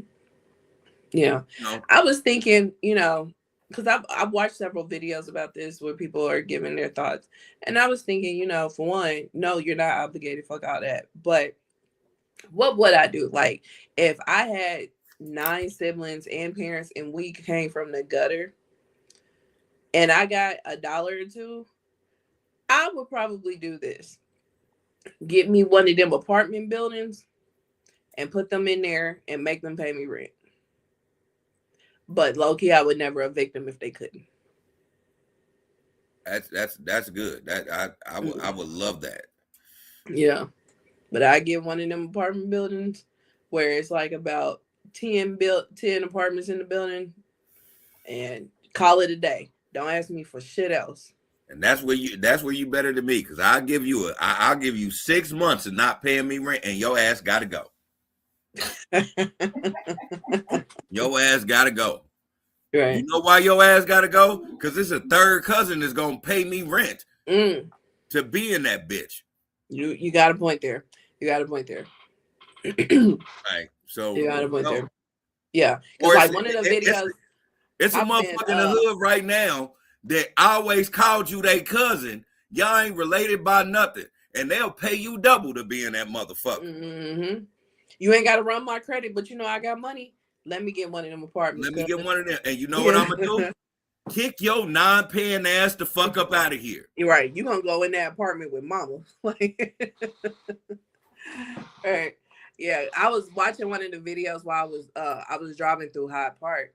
Yeah. I was thinking, because I've watched several videos about this where people are giving their thoughts. And I was thinking, for one, no, you're not obligated. Fuck all that. But what would I do? Like, if I had 9 siblings and parents and we came from the gutter and I got $1 or $2, I would probably do this. Get me one of them apartment buildings and put them in there and make them pay me rent. But low-key, I would never evict them if they couldn't. That's good. That I would love that. Yeah. But I get one of them apartment buildings where it's like about 10 apartments in the building and call it a day. Don't ask me for shit else. And that's where you better than me, because I'll give you 6 months of not paying me rent and your ass gotta go. Your ass gotta go. Right. You know why your ass gotta go? Because it's a third cousin that's gonna pay me rent to be in that bitch. You got a point there. Right. So you got a point there. Yeah. Because like one of the videos. It's a motherfucker in the hood right now that always called you their cousin. Y'all ain't related by nothing. And they'll pay you double to be in that motherfucker. Mm-hmm. You ain't got to run my credit, but I got money. Let me get one of them apartments. Let me get one of them. And you know what I'm going to do? Kick your non-paying ass the fuck up out of here. You're right. You're going to go in that apartment with mama. All right. Yeah, I was watching one of the videos while I was driving through Hyde Park,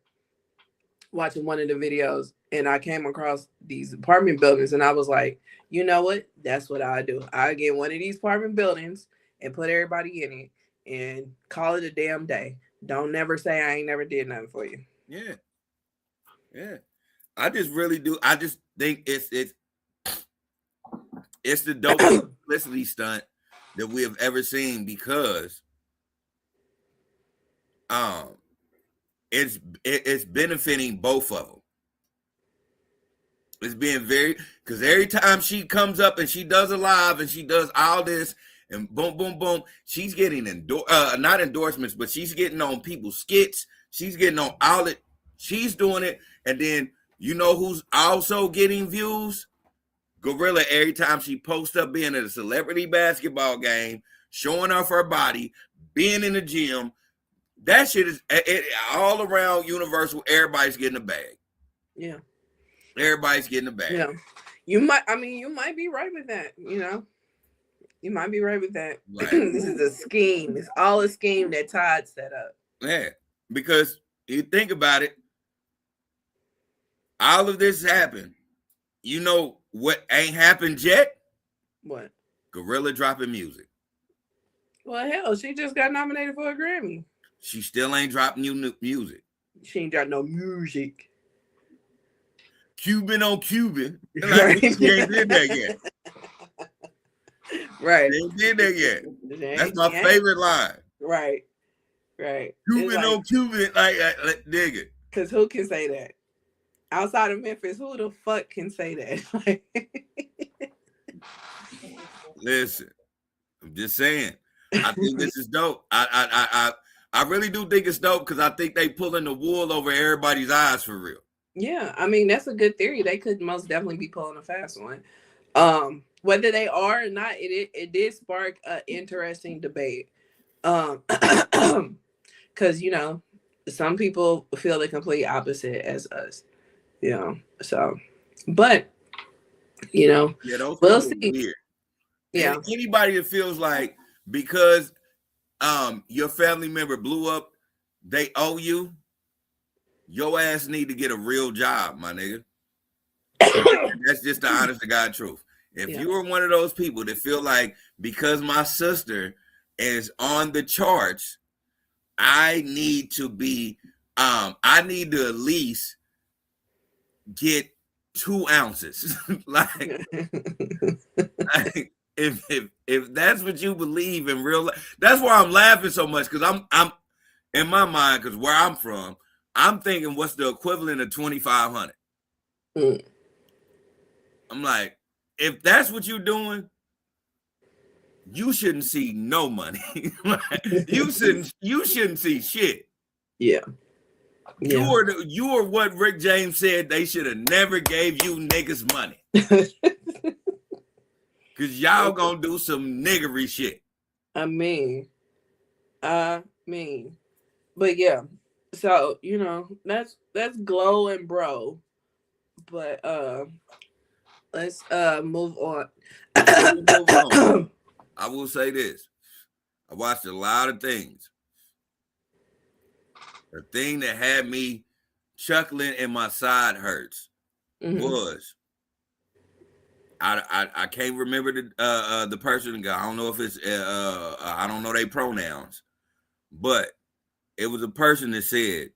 watching one of the videos, and I came across these apartment buildings, and I was like, you know what? That's what I do. I get one of these apartment buildings and put everybody in it and call it a damn day. Don't never say I ain't never did nothing for you. Yeah. Yeah. I just really do. I just think it's the dopest publicity stunt that we have ever seen, because it's benefiting both of them. It's being because every time she comes up and she does a live and she does all this and boom, boom, boom, she's getting not endorsements, but she's getting on people's skits. She's getting on all it. She's doing it. And then you know who's also getting views? Glorilla. Every time she posts up being at a celebrity basketball game, showing off her body, being in the gym, that shit is all around universal. Everybody's getting a bag. Yeah. Everybody's getting a bag. Yeah. You might be right with that, You might be right with that. Right. This is a scheme. It's all a scheme that Todd set up. Yeah. Because you think about it, all of this happened. You know what ain't happened yet? What? Glorilla dropping music. Well, hell, she just got nominated for a Grammy. She still ain't dropping new music. She ain't got no music. Cuban on Cuban. Like, she ain't did that yet. Right. They ain't did that yet. That's my favorite line. Right. Right. Cuban on Cuban, like nigga. Because who can say that? outside of Memphis, who the fuck can say that? Listen, I'm just saying. I think this is dope. I really do think it's dope because I think they pulling the wool over everybody's eyes for real. Yeah, I mean that's a good theory. They could most definitely be pulling a fast one. Whether they are or not, it did spark an interesting debate. Because some people feel the complete opposite as us. So, but Yeah, those we'll people see. are weird. Yeah, Anybody that feels like because your family member blew up, they owe you. Your ass need to get a real job, my nigga. That's just the honest to God truth. If yeah. you are one of those people that feel like because my sister is on the charts, I need to at least get 2 ounces. like if that's what you believe in real life, that's why I'm laughing so much because I'm in my mind because where I'm from, I'm thinking what's the equivalent of 2,500. I'm like, if that's what you're doing, you shouldn't see no money. you shouldn't see shit. Yeah. You are what Rick James said they should have never gave you niggas money. Cause y'all gonna do some niggery shit. I mean, but yeah. So that's Glow and Bro, but let's move on. I will say this: I watched a lot of things. The thing that had me chuckling and my side hurts was I can't remember the person. I don't know if it's I don't know their pronouns, but it was a person that said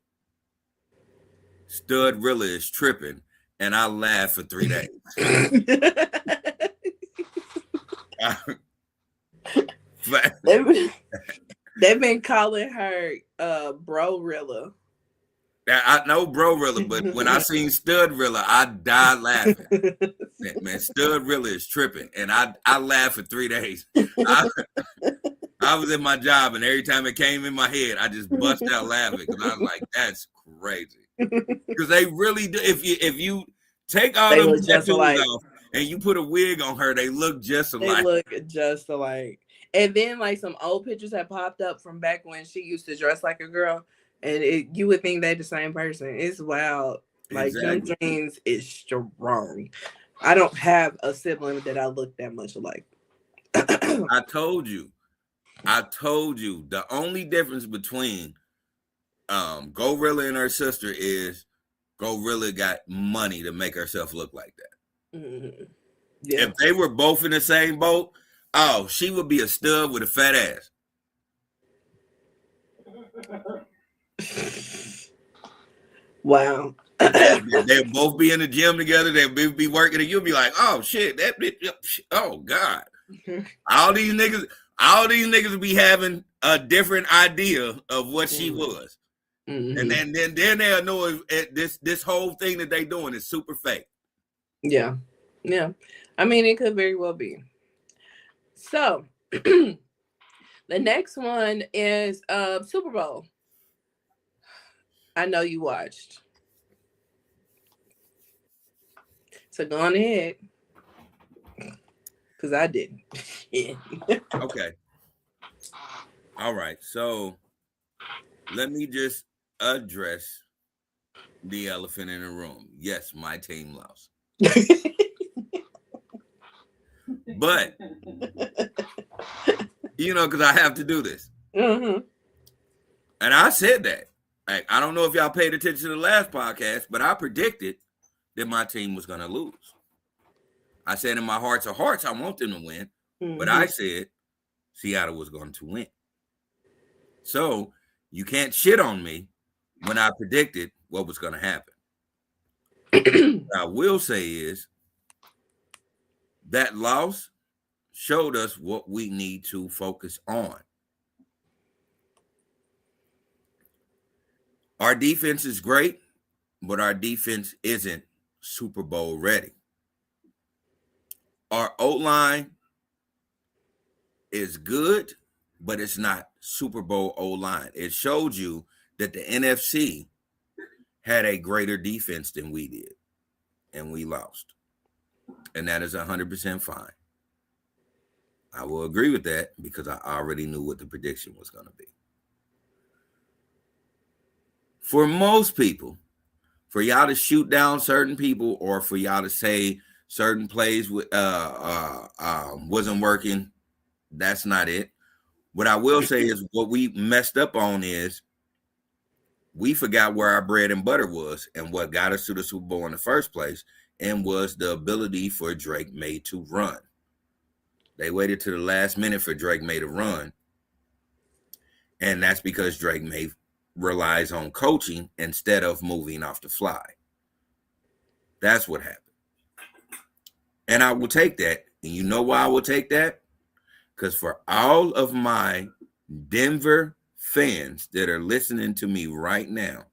Stud Rilla is tripping, and I laughed for 3 days. They've been calling her Bro Rilla. I know Bro Rilla, but when I seen Stud Rilla, I died laughing. Man, Stud Rilla is tripping, and I laughed for 3 days. I was in my job, and every time it came in my head, I just bust out laughing because I was like, "That's crazy." Because they really do. If you take all them tattoos off and you put a wig on her, they look just alike. They look just alike. And then like some old pictures have popped up from back when she used to dress like a girl, and you would think they're the same person. It's wild. Like them genes is strong. I don't have a sibling that I look that much alike. I told you. The only difference between Glorilla and her sister is Glorilla got money to make herself look like that. Mm-hmm. Yeah. If they were both in the same boat, she would be a stud with a fat ass. Wow. They'll both be in the gym together. They'll be working, and you'll be like, "Oh shit, that bitch! Oh god!" All these niggas will be having a different idea of what she was, and then they'll know this whole thing that they doing is super fake. Yeah. I mean, it could very well be. So, the next one is Super Bowl. I know you watched. So go on ahead. Because I didn't. Okay. All right. So let me just address the elephant in the room. Yes, my team lost. But, because I have to do this. Mm-hmm. And I said that. Like, I don't know if y'all paid attention to the last podcast, but I predicted that my team was going to lose. I said in my hearts of hearts, I want them to win. But I said Seattle was going to win. So you can't shit on me when I predicted what was going to happen. What I will say is that loss showed us what we need to focus on. Our defense is great. but our defense isn't Super Bowl ready. Our O-line is good, but it's not Super Bowl O-line. It showed you that the NFC had a greater defense than we did, and we lost. And that is 100% fine. I will agree with that because I already knew what the prediction was going to be. For most people, for y'all to shoot down certain people or for y'all to say certain plays wasn't working, that's not it. What I will say is what we messed up on is we forgot where our bread and butter was and what got us to the Super Bowl in the first place, and was the ability for Drake May to run. They waited to the last minute for Drake May to run, and that's because Drake May relies on coaching instead of moving off the fly. That's what happened. And I will take that. And you know why I will take that? Because for all of my Denver fans that are listening to me right now,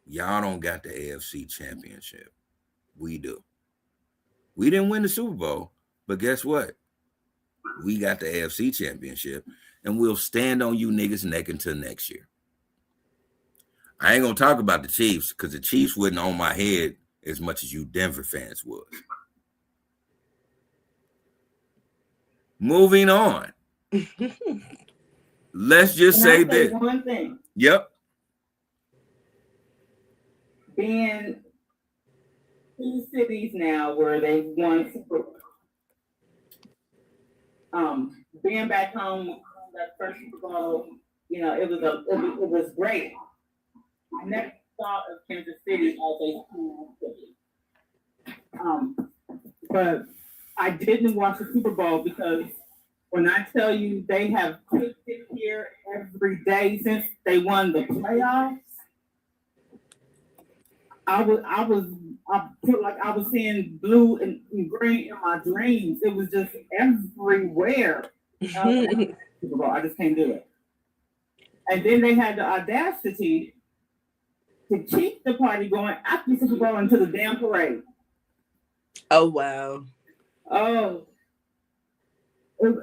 y'all don't got the AFC Championship. We do. We didn't win the Super Bowl, but guess what? We got the AFC Championship, and we'll stand on you niggas' neck until next year. I ain't going to talk about the Chiefs because the Chiefs wasn't on my head as much as you Denver fans was. Moving on. Let's just say this. One thing. Yep. Being 2 cities now where they've won Super Bowl. Being back home, that first Super Bowl, you know, it was great. I never thought of Kansas City as a small city. But I didn't watch the Super Bowl because when I tell you they have kicked it here every day since they won the playoffs, I feel like I was seeing blue and green in my dreams. It was just everywhere. Super Bowl, I just can't do it. And then they had the audacity to keep the party going after the Super Bowl into the damn parade. Oh, wow. Oh. It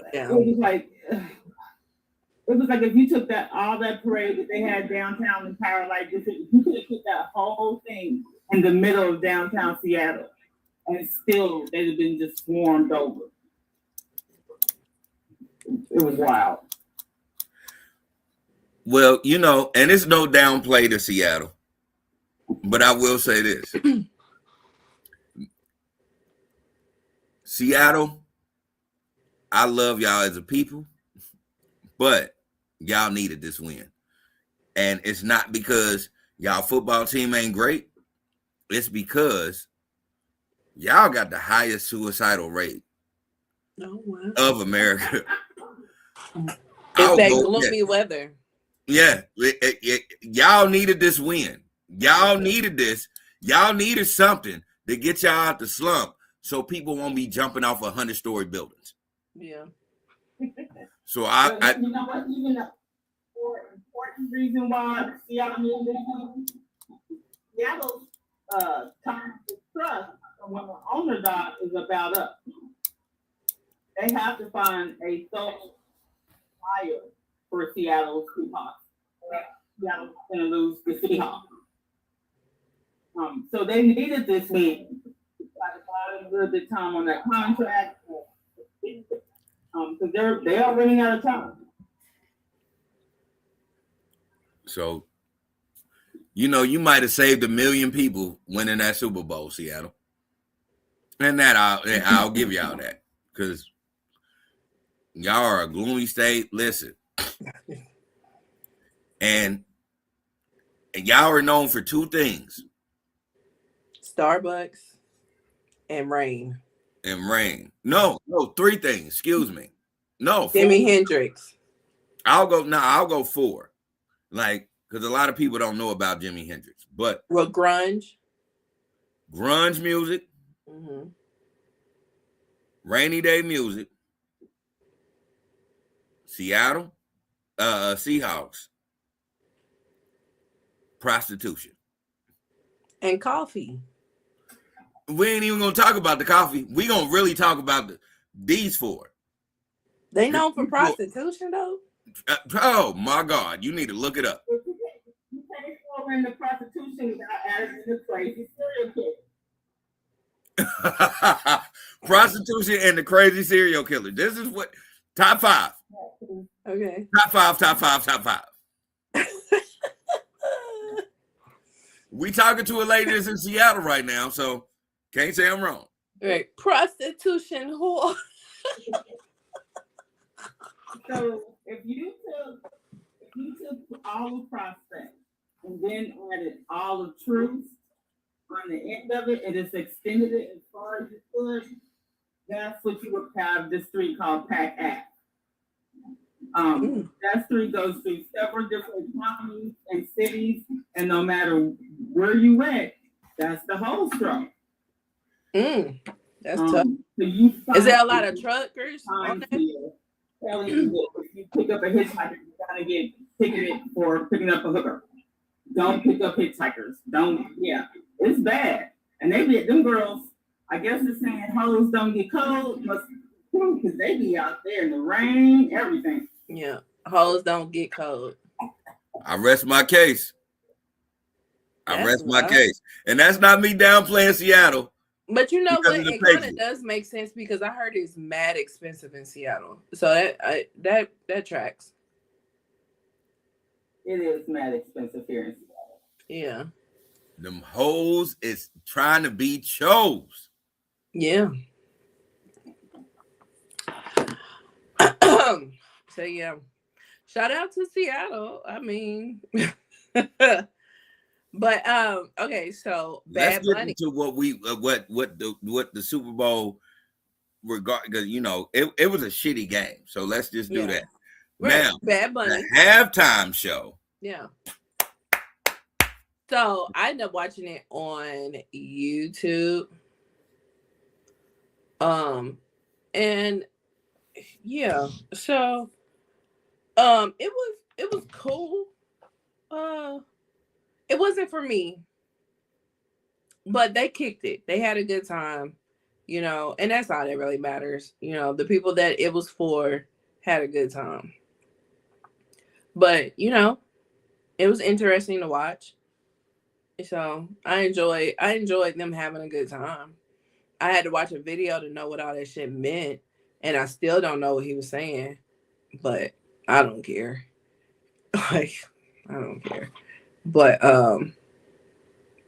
was like if you took all that parade that they had downtown in Power, like this, you could have put that whole thing in the middle of downtown Seattle, and still they'd have been just swarmed over. It was wild. Well, you know, and it's no downplay to Seattle, but I will say this. Seattle, I love y'all as a people, but y'all needed this win. And it's not because y'all football team ain't great. It's because y'all got the highest suicidal rate of America. It's that gloomy weather. Yeah. Y'all needed this win. Y'all needed this. Y'all needed something to get y'all out the slump so people won't be jumping off 100-story buildings. Yeah. So you know what? Even a more important reason why Seattle needed this win, Seattle's time to trust when the owner dies is about up. They have to find a sole buyer for Seattle's Seahawks. Seattle's going to lose the Seahawks. So they needed this win. Got to buy a little bit of time on that contract. Because they are running out of time. So, you know, you might have saved 1 million people winning that Super Bowl, Seattle. And that I'll give y'all that. Because y'all are a gloomy state. Listen. And y'all are known for 2 things. Starbucks and rain. No, 3 things. Excuse me. No. Jimi Hendrix. I'll go 4. Like, because a lot of people don't know about Jimi Hendrix. But grunge music. Mm-hmm. Rainy day music. Seattle. Seahawks. prostitution. And coffee. We ain't even gonna talk about the coffee. We gonna really talk about these four. They known for prostitution though. Oh my God, you need to look it up. You can't fall into prostitution without adding the crazy serial killer. Prostitution and the crazy serial killer. This is what top 5. Okay. Top five. We talking to a lady that's in Seattle right now, so can't say I'm wrong. Right. Prostitution whore. So if you took all the prospects and then added all the truths on the end of it and just extended it as far as you could, that's what you would have this street called Pack Act. That street goes through several different counties and cities, and no matter where you went, that's the whole stroke. That's tough. So you is there a lot of truckers on that? Telling you that if you pick up a hitchhiker, you gotta get ticketed for picking up a hooker. Don't pick up hitchhikers. It's bad. And them girls, I guess they're saying hoes don't get cold, because they be out there in the rain, everything. Yeah, hoes don't get cold. I rest my case. And that's not me downplaying Seattle. But you know what? It kind of does make sense because I heard it's mad expensive in Seattle. So that tracks. It is mad expensive here in Seattle. Yeah. Them hoes is trying to be chose. Yeah. So yeah. Shout out to Seattle. I mean but okay, so Bad Let's get Bunny. into what the Super Bowl because it was a shitty game. So let's just do that. Right. Now, Bad Bunny. The halftime show. Yeah. So I ended up watching it on YouTube. And yeah, so it was cool. It wasn't for me, but they kicked it. They had a good time, and that's all that really matters. The people that it was for had a good time. But, it was interesting to watch. So I enjoyed them having a good time. I had to watch a video to know what all that shit meant, and I still don't know what he was saying, but I don't care. Like, I don't care. But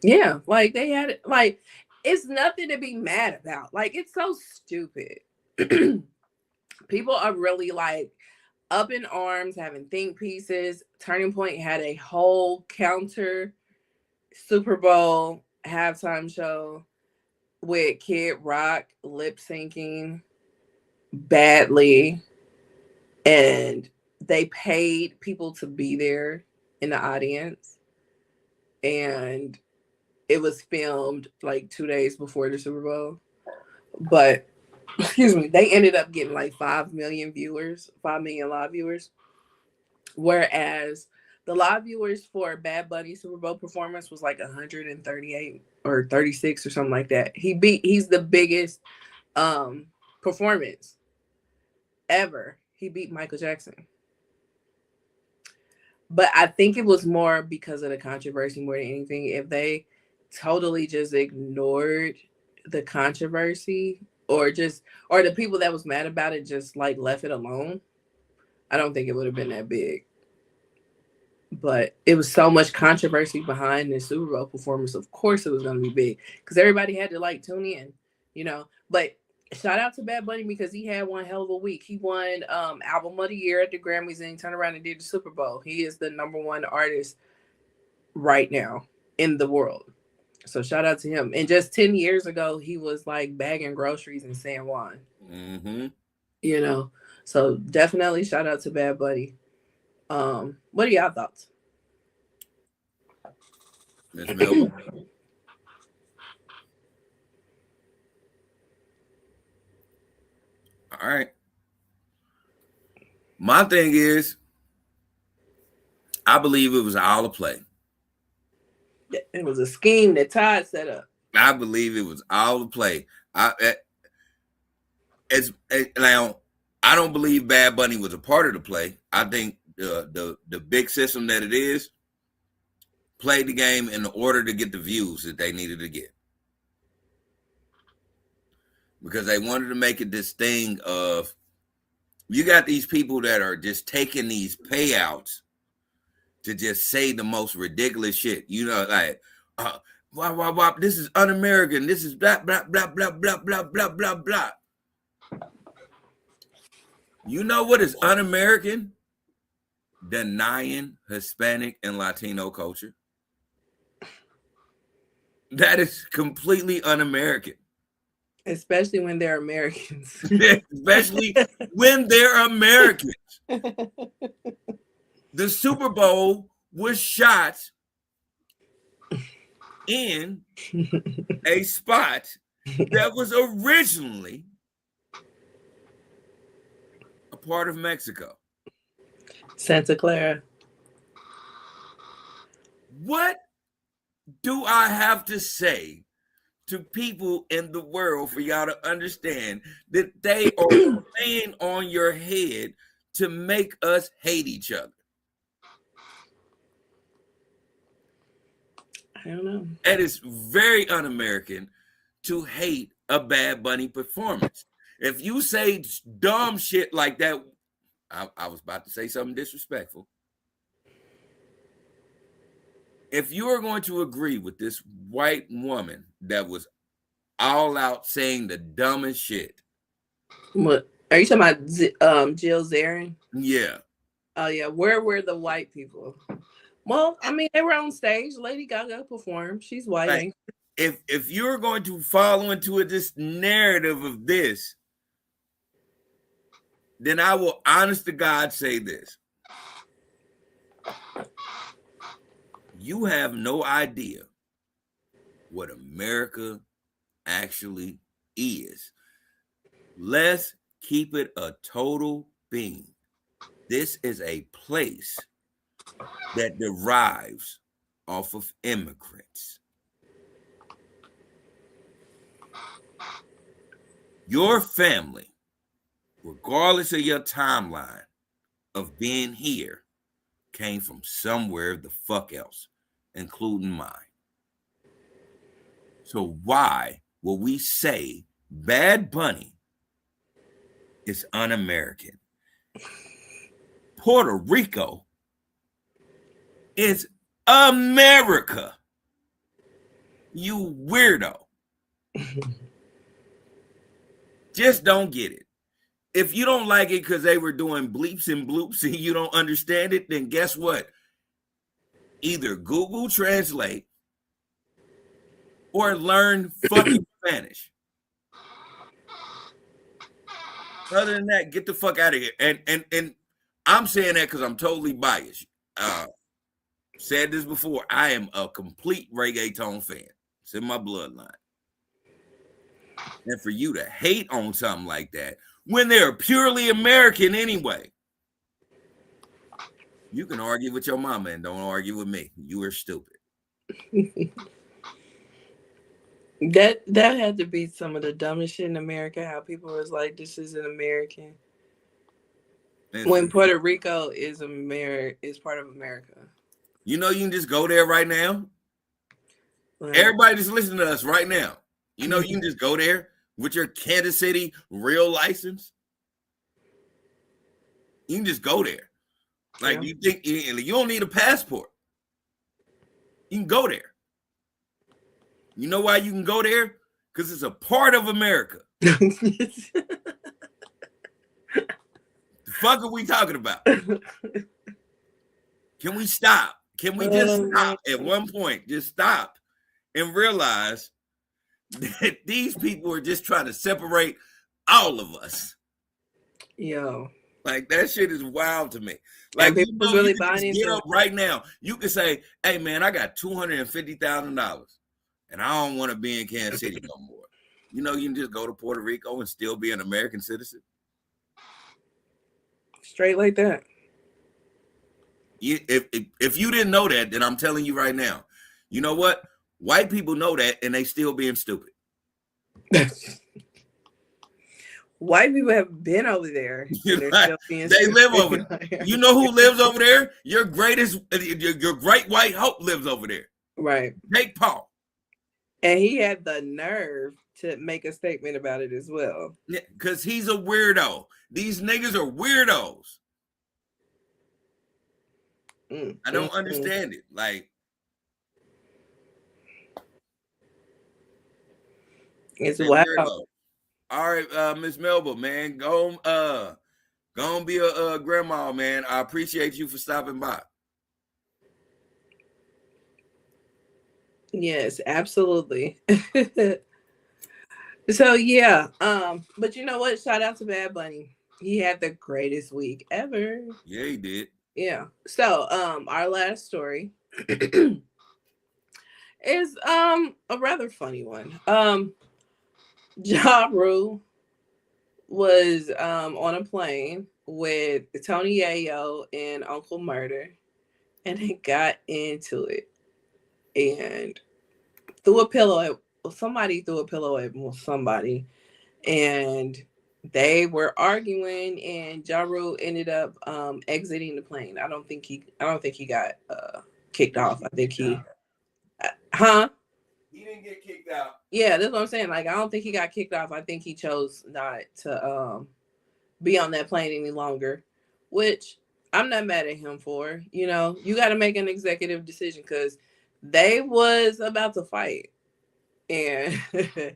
yeah, like they had it, like it's nothing to be mad about. Like, it's so stupid. People are really like up in arms, having think pieces. Turning Point had a whole counter Super Bowl halftime show with Kid Rock lip syncing badly, and they paid people to be there in the audience, and it was filmed like 2 days before the Super Bowl. But excuse me, they ended up getting like 5 million live viewers, whereas the live viewers for Bad Bunny Super Bowl performance was like 138 or 36 or something like that. He's the biggest performance ever. He beat Michael Jackson. But I think it was more because of the controversy more than anything. If they totally just ignored the controversy or the people that was mad about it just like left it alone, I don't think it would have been that big. But it was so much controversy behind the Super Bowl performance. Of course it was going to be big because everybody had to like tune in, But shout out to Bad Bunny because he had one hell of a week. He won Album of the Year at the Grammys, and he turned around and did the Super Bowl. He is the #1 artist right now in the world. So shout out to him. And just 10 years ago, he was like bagging groceries in San Juan. Mm-hmm. So definitely shout out to Bad Bunny. What are y'all thoughts? Miss Melba. All right. My thing is, I believe it was all a play. It was a scheme that Todd set up. I believe it was all a play. Now I don't believe Bad Bunny was a part of the play. I think the big system that it is played the game in order to get the views that they needed to get, because they wanted to make it this thing of, you got these people that are just taking these payouts to just say the most ridiculous shit. You know, like, this is un-American. This is blah, blah, blah, blah, blah, blah, blah, blah, blah. You know what is un-American? Denying Hispanic and Latino culture. That is completely un-American. Especially when they're Americans. Especially when they're Americans. The Super Bowl was shot in a spot that was originally a part of Mexico. Santa Clara. What do I have to say to people in the world for y'all to understand that they are playing on your head to make us hate each other? I don't know. And it's very un-American to hate a Bad Bunny performance. If you say dumb shit like that, I was about to say something disrespectful. If you are going to agree with this white woman that was all out saying the dumbest shit. What are you talking about? Jill Zarin? Yeah. Oh yeah. Where were the white people? Well, I mean, they were on stage. Lady Gaga performed. She's white. Like, if you're going to follow into this narrative of this, then I will honest to God say this. You have no idea what America actually is. Let's keep it a total being. This is a place that derives off of immigrants. Your family, regardless of your timeline of being here, came from somewhere the fuck else, including mine. So why will we say Bad Bunny is un-American? Puerto Rico is America. You weirdo. Just don't get it. If you don't like it because they were doing bleeps and bloops and you don't understand it, then guess what? Either Google Translate or learn fucking Spanish. Other than that, get the fuck out of here. And I'm saying that because I'm totally biased. Said this before. I am a complete reggaeton fan. It's in my bloodline. And for you to hate on something like that when they're purely American anyway, you can argue with your mama and don't argue with me. You are stupid. That had to be some of the dumbest shit in America. How people was like, "This isn't American." When Puerto Rico is part of America. You know, you can just go there right now. Right. Everybody just listening to us right now. You know, you can just go there with your Kansas City real license. You can just go there. Like, you think you don't need a passport. You can go there. You know why you can go there? Because it's a part of America. The fuck are we talking about? Can we stop? Can we just stop at one point? Just stop and realize that these people are just trying to separate all of us. Yo. Like, that shit is wild to me. Like, you know, really buying get up right now. You can say, hey, man, I got $250,000 and I don't want to be in Kansas City no more. You know, you can just go to Puerto Rico and still be an American citizen. Straight like that. If you didn't know that, then I'm telling you right now, You know what? White people know that, and they still being stupid. White people have been over there. And they're still being They stupid. live over there. You know who lives over there? Your great white hope lives over there. Right. Jake Paul. And he had the nerve to make a statement about it as well. Yeah, because he's a weirdo. These niggas are weirdos. I don't understand it. Like, it's wild. All right, Miss Melba, man, go on be a grandma, man. I appreciate you for stopping by. Yes, absolutely. So yeah, but you know what? Shout out to Bad Bunny. He had the greatest week ever. Yeah, he did. Yeah. So our last story is a rather funny one. Ja Rule was on a plane with Tony Yayo and Uncle Murder, and they got into it and somebody threw a pillow at somebody, and they were arguing, and Ja Rule ended up exiting the plane. I don't think he got kicked off. I think he He didn't get kicked out. Yeah, that's what I'm saying. Like, I don't think he got kicked off. I think he chose not to be on that plane any longer, which I'm not mad at him for. You know, you got to make an executive decision because they was about to fight, and and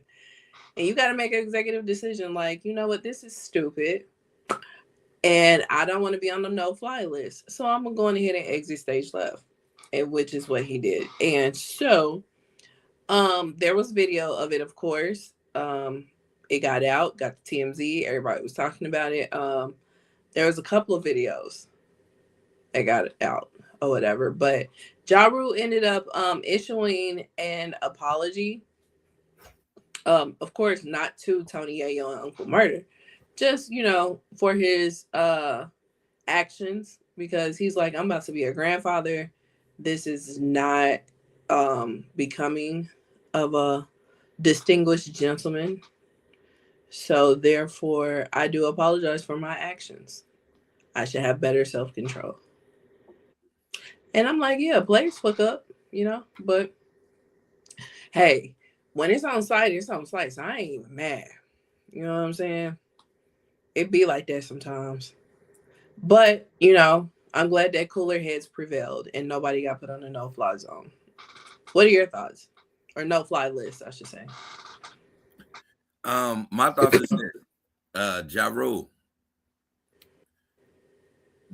you got to make an executive decision. Like, you know what, this is stupid, and I don't want to be on the no-fly list, so I'm gonna go ahead and exit stage left, and which is what he did. And so, there was video of it, of course. It got out, got the TMZ. Everybody was talking about it. There was a couple of videos that got it out or whatever. But Ja Rule ended up issuing an apology. Of course, not to Tony Yayo and Uncle Murder, just, you know, for his actions, because he's like, I'm about to be a grandfather. This is not becoming of a distinguished gentleman. So therefore, I do apologize for my actions. I should have better self-control. And I'm like, yeah, players fuck up, you know, but hey, when it's on site, it's on site. So I ain't even mad. You know what I'm saying? It be like that sometimes. But, you know, I'm glad that cooler heads prevailed and nobody got put on a no-fly zone. What are your thoughts? Or no-fly list, I should say. My thoughts is this. Ja Rule.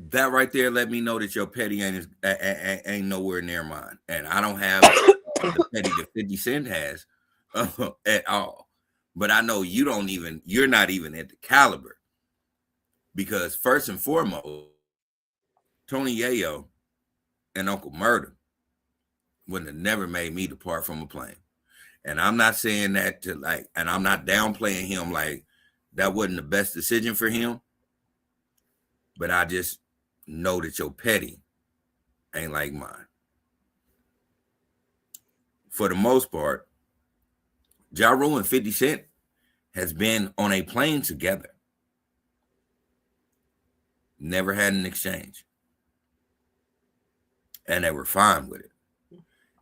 That right there let me know that your petty ain't nowhere near mine. And I don't have the petty that 50 Cent has at all. But I know you're not even at the caliber. Because first and foremost, Tony Yayo and Uncle Murder wouldn't have never made me depart from a plane. And I'm not saying that to like, and I'm not downplaying him like that wasn't the best decision for him. But I just know that your petty ain't like mine. For the most part, Ja Rule and 50 Cent has been on a plane together. Never had an exchange. And they were fine with it.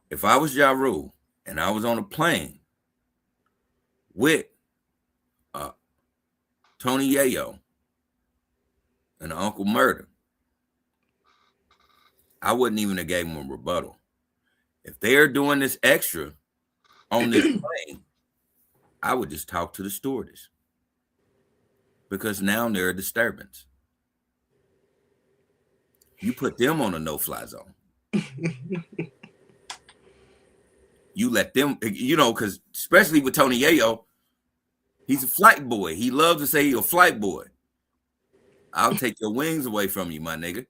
If I was Ja Rule and I was on a plane with Tony Yayo and Uncle Murder, I wouldn't even have gave him a rebuttal. If they're doing this extra on this plane, I would just talk to the stewardess. Because now they're a disturbance. You put them on a no-fly zone. You let them, you know, because especially with Tony Yayo, he's a flight boy. He loves to say he's a flight boy. I'll take your wings away from you, my nigga.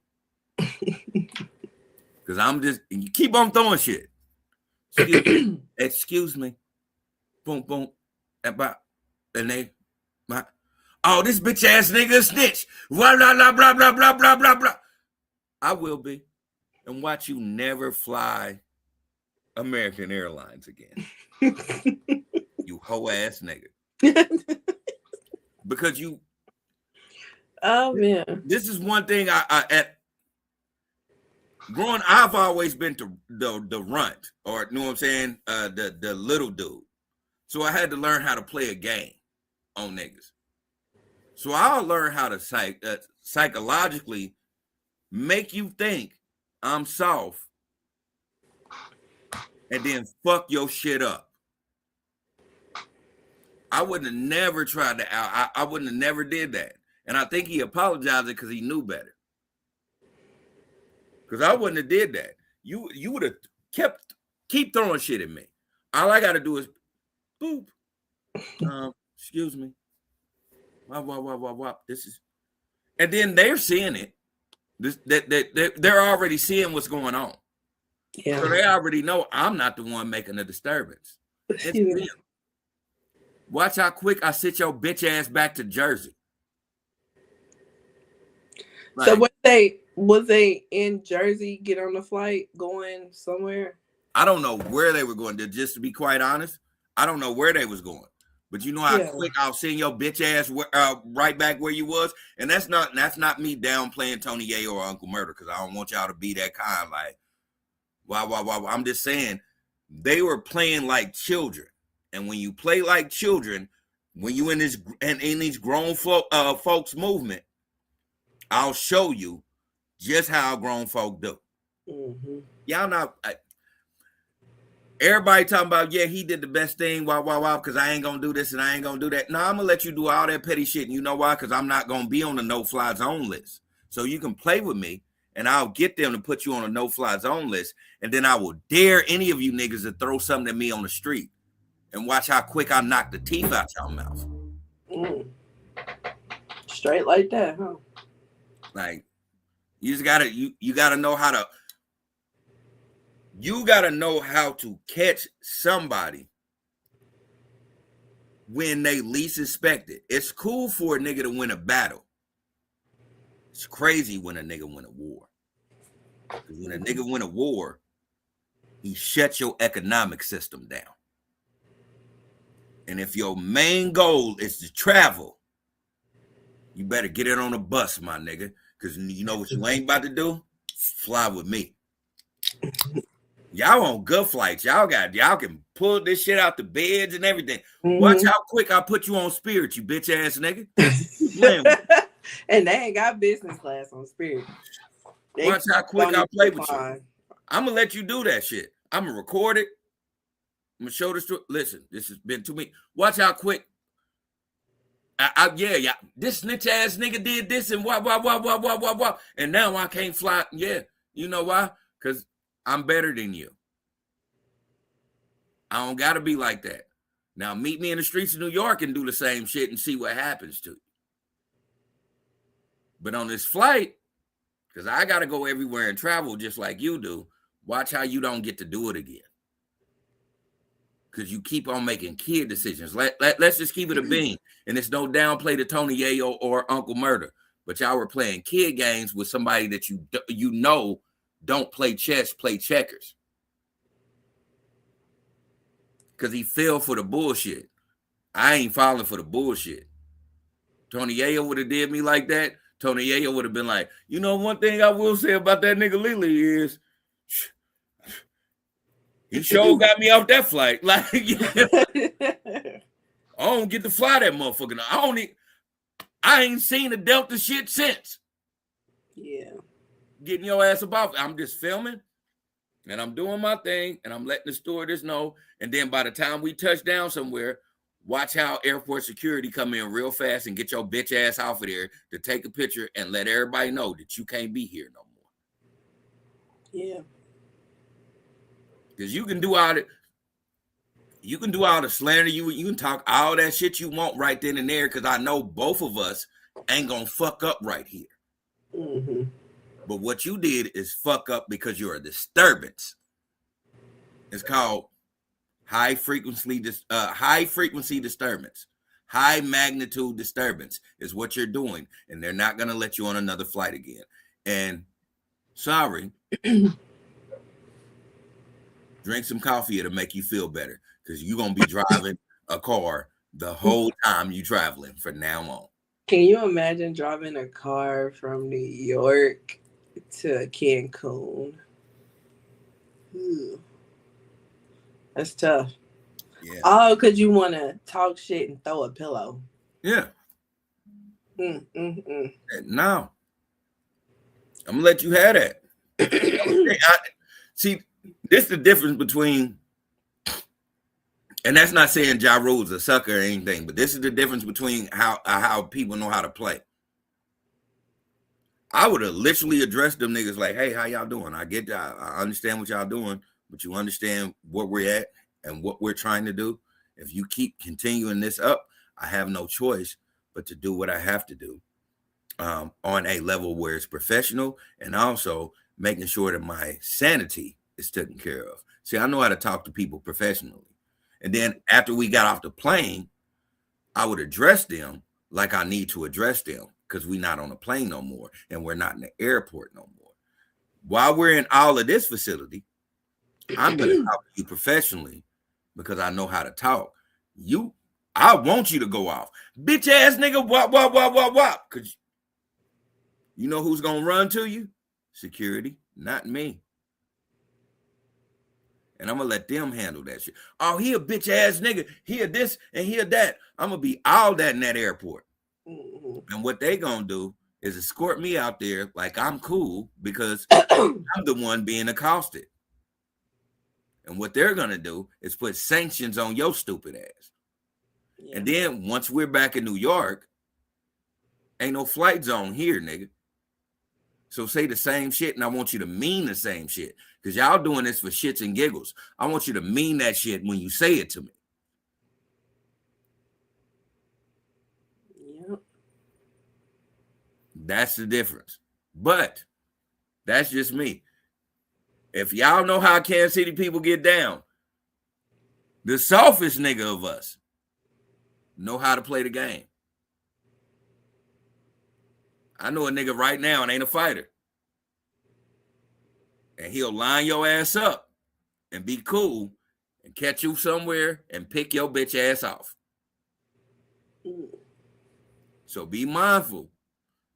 Because I'm just, you keep on throwing shit. Excuse me. Boom, boom. And they, oh, this bitch ass nigga snitch. Blah, blah, blah, blah, blah, blah, blah, blah. I will be. And watch you never fly American Airlines again. You hoe ass nigga. Because you. Oh man. This is one thing I at growing. I've always been to the runt, or you know what I'm saying, the little dude. So I had to learn how to play a game on niggas. So I'll learn how to psychologically make you think I'm soft, and then fuck your shit up. I wouldn't have never tried to out. I wouldn't have never did that. And I think he apologized because he knew better. Because I wouldn't have did that. You would have keep throwing shit at me. All I got to do is boop. Excuse me. Wop. This is, and then they're seeing it. They're already seeing what's going on. Yeah. So they already know I'm not the one making the disturbance. It's them. Watch how quick I sit your bitch ass back to Jersey. Like, so was they in Jersey, get on the flight, going somewhere? I don't know where they were going. Just to be quite honest, I don't know where they was going. But you know how quick I'll send your bitch ass right back where you was, and that's not me downplaying Tony Yayo or Uncle Murder, because I don't want y'all to be that kind. Like, wow. I'm just saying they were playing like children, and when you play like children, when you in these grown folks movement, I'll show you just how grown folk do. Mm-hmm. Y'all not. Everybody talking about, yeah, he did the best thing, because I ain't gonna do this and I ain't gonna do that. No, I'm gonna let you do all that petty shit. And you know why? Because I'm not gonna be on the no-fly zone list. So you can play with me, and I'll get them to put you on a no-fly zone list, and then I will dare any of you niggas to throw something at me on the street, and watch how quick I knock the teeth out your mouth. Straight like that, huh? Like, you just gotta you gotta know how to. You got to know how to catch somebody when they least expect it. It's cool for a nigga to win a battle. It's crazy when a nigga win a war. Because when a nigga win a war, he shuts your economic system down. And if your main goal is to travel, you better get it on a bus, my nigga. Because you know what you ain't about to do? Fly with me. Y'all on good flights. Y'all can pull this shit out the beds and everything. Mm-hmm. Watch how quick I put you on Spirit, you bitch ass nigga. And they ain't got business class on Spirit. Watch how quick I play with you. I'm gonna let you do that shit. I'm gonna record it. I'm gonna show this to. Listen, this has been too many. Watch how quick. Yeah. This snitch ass nigga did this and what. And now I can't fly. Yeah, you know why? Because I'm better than you. I don't got to be like that. Now, meet me in the streets of New York and do the same shit and see what happens to you. But on this flight, because I got to go everywhere and travel just like you do, watch how you don't get to do it again. Because you keep on making kid decisions. Let's just keep it a bean. And it's no downplay to Tony Yayo or Uncle Murder. But y'all were playing kid games with somebody that you know don't play chess, play checkers. Because he fell for the bullshit. I ain't falling for the bullshit. Tony Yayo would have did me like that. Tony Yayo would have been like, you know, one thing I will say about that nigga Lily is he sure got me off that flight. Like, I don't get to fly that motherfucker. I ain't seen the Delta shit since. Yeah. Getting your ass above. I'm just filming and I'm doing my thing and I'm letting the stewardess know. And then by the time we touch down somewhere, watch how airport security come in real fast and get your bitch ass off of there to take a picture and let everybody know that you can't be here no more. Yeah. Because you can do all the slander, you can talk all that shit you want right then and there, because I know both of us ain't gonna fuck up right here. Mm-hmm. But what you did is fuck up because you're a disturbance. It's called high frequency disturbance. High magnitude disturbance is what you're doing, and they're not gonna let you on another flight again. And sorry. Drink some coffee, it'll make you feel better because you're gonna be driving a car the whole time you traveling from now on. Can you imagine driving a car from New York to Cancun? Ooh, that's tough. Yeah. Oh, because you want to talk shit and throw a pillow. Yeah. Mm. No. I'm gonna let you have that. See, this is the difference between, and that's not saying Ja Rule's a sucker or anything, but this is the difference between how people know how to play. I would have literally addressed them niggas like, hey, how y'all doing? I get y'all, I understand what y'all doing, but you understand where we're at and what we're trying to do. If you keep continuing this up, I have no choice but to do what I have to do on a level where it's professional and also making sure that my sanity is taken care of. See, I know how to talk to people professionally. And then after we got off the plane, I would address them like I need to address them because we're not on a plane no more and we're not in the airport no more. While we're in all of this facility, I'm going to talk to you professionally because I know how to talk. I want you to go off. Bitch ass nigga, wop. Because you know who's going to run to you? Security, not me. And I'm going to let them handle that shit. Oh, he a bitch ass nigga. He a this and he a that. I'm going to be all that in that airport. And what they going to do is escort me out there like I'm cool because I'm the one being accosted. And what they're going to do is put sanctions on your stupid ass. Yeah. And then once we're back in New York, ain't no flight zone here, nigga. So say the same shit, and I want you to mean the same shit. Because y'all doing this for shits and giggles. I want you to mean that shit when you say it to me. Yep. That's the difference. But that's just me. If y'all know how Kansas City people get down, the softest nigga of us know how to play the game. I know a nigga right now and ain't a fighter. And he'll line your ass up and be cool and catch you somewhere and pick your bitch ass off. So be mindful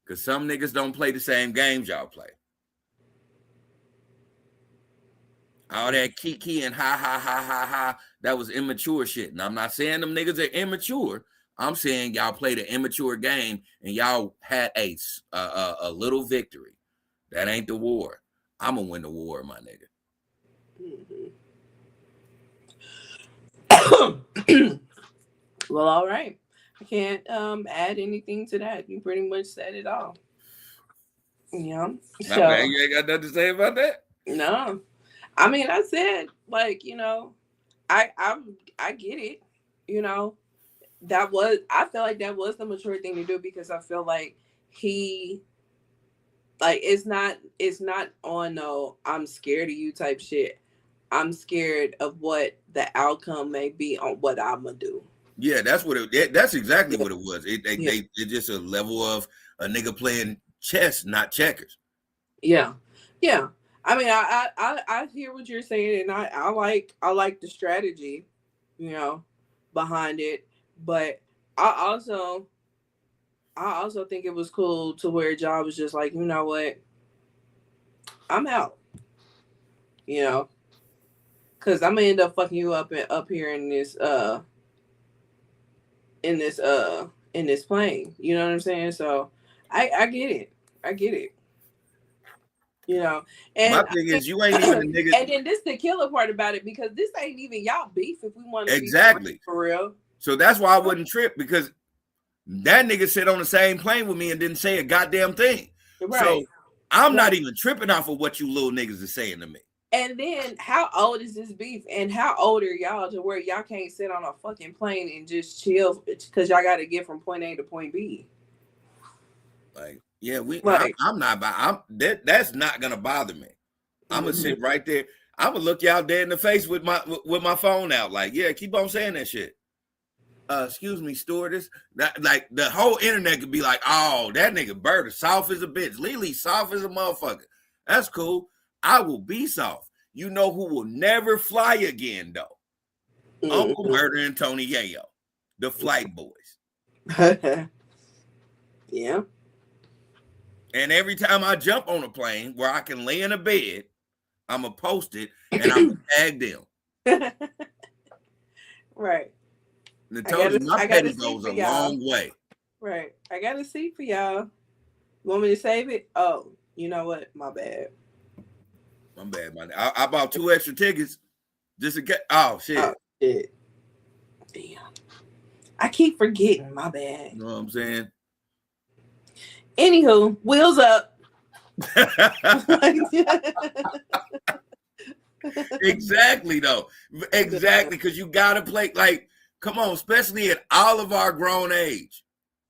because some niggas don't play the same games y'all play. All that kiki and ha, that was immature shit. And I'm not saying them niggas are immature. I'm saying y'all played an immature game and y'all had a little victory. That ain't the war. I'm going to win the war, my nigga. Well, all right. I can't add anything to that. You pretty much said it all. Yeah. So, man, you ain't got nothing to say about that? No. I mean, I said, like, you know, I get it. You know, I feel like that was the mature thing to do because I feel like he, like, it's not on no I'm scared of you type shit. I'm scared of what the outcome may be on what I'm gonna do. Yeah, that's exactly what it was. It's just a level of a nigga playing chess, not checkers. Yeah. I mean, I hear what you're saying, and I like the strategy, you know, behind it. But I also think it was cool to where Ja was just like, you know what, I'm out, you know, because I'm gonna end up fucking you up here in this plane. You know what I'm saying? So I get it. You know, and my thing is you ain't even a nigga. And then this the killer part about it because this ain't even y'all beef if we want to exactly be for real. So that's why I wouldn't trip because that nigga sat on the same plane with me and didn't say a goddamn thing. Right. So I'm not even tripping off of what you little niggas are saying to me. And then how old is this beef? And how old are y'all to where y'all can't sit on a fucking plane and just chill because y'all got to get from point A to point B? Like, yeah, I'm not. That's not gonna bother me. I'm gonna sit right there. I'm gonna look y'all dead in the face with my phone out. Like, yeah, keep on saying that shit. Excuse me, stewardess. That like the whole internet could be like, oh, that nigga Bird is soft as a bitch. Lily soft as a motherfucker. That's cool. I will be soft. You know who will never fly again, though? Uncle Murder and Tony Yayo, the Flight Boys. Yeah. And every time I jump on a plane where I can lay in a bed, I'm going to post it and I'm going to tag them. Right. And I told you, my petty goes a long way. Right. I got a seat for y'all. You want me to save it? Oh, you know what? My bad. My bad, man. I bought 2 extra tickets just to get. Oh, shit. Oh, shit. Damn. I keep forgetting. My bad. You know what I'm saying? Anywho, wheels up. Exactly, though. Exactly, because you got to play. Like, come on, especially at all of our grown age.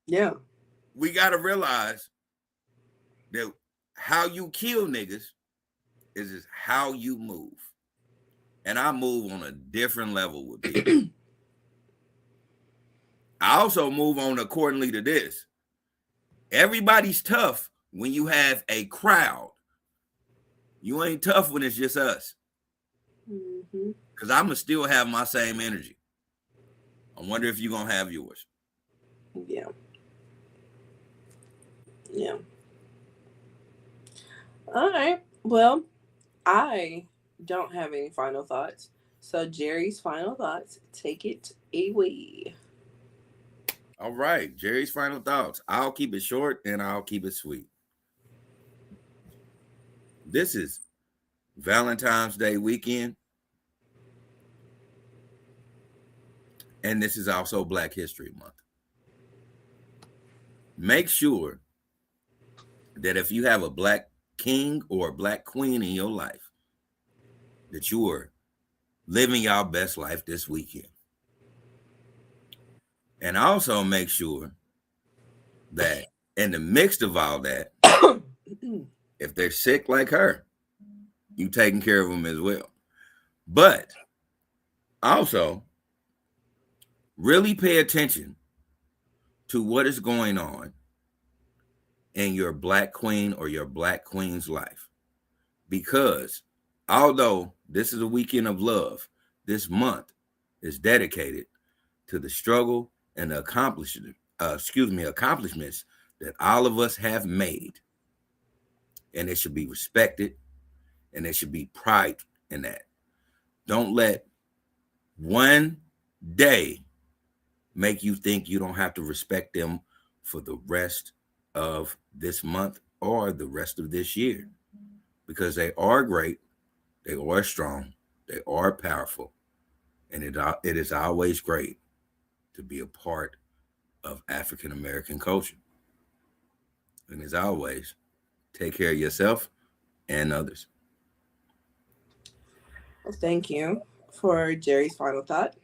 Yeah. We got to realize that how you kill niggas is how you move. And I move on a different level with people. I also move on accordingly to this. Everybody's tough when you have a crowd. You ain't tough when it's just us. Because I'm going to still have my same energy. I wonder if you're going to have yours. Yeah. Yeah. All right. Well, I don't have any final thoughts. So Jerry's final thoughts, take it away. All right. Jerry's final thoughts. I'll keep it short and I'll keep it sweet. This is Valentine's Day weekend. And this is also Black History Month. Make sure that if you have a Black king or a Black queen in your life, that you are living your best life this weekend. And also make sure that in the midst of all that, if they're sick like her, you taking care of them as well. But also really pay attention to what is going on in your Black queen or your Black queen's life. Because although this is a weekend of love, this month is dedicated to the struggle and the accomplishments that all of us have made. And it should be respected and there should be pride in that. Don't let one day make you think you don't have to respect them for the rest of this month or the rest of this year. Because they are great, they are strong, they are powerful, and it is always great to be a part of African American culture. And as always, take care of yourself and others. Well, thank you for Jerry's final thought.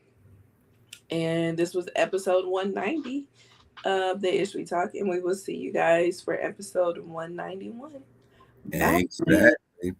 And this was episode 190 of the Ish We Talk, and we will see you guys for episode 191. Bye. Exactly.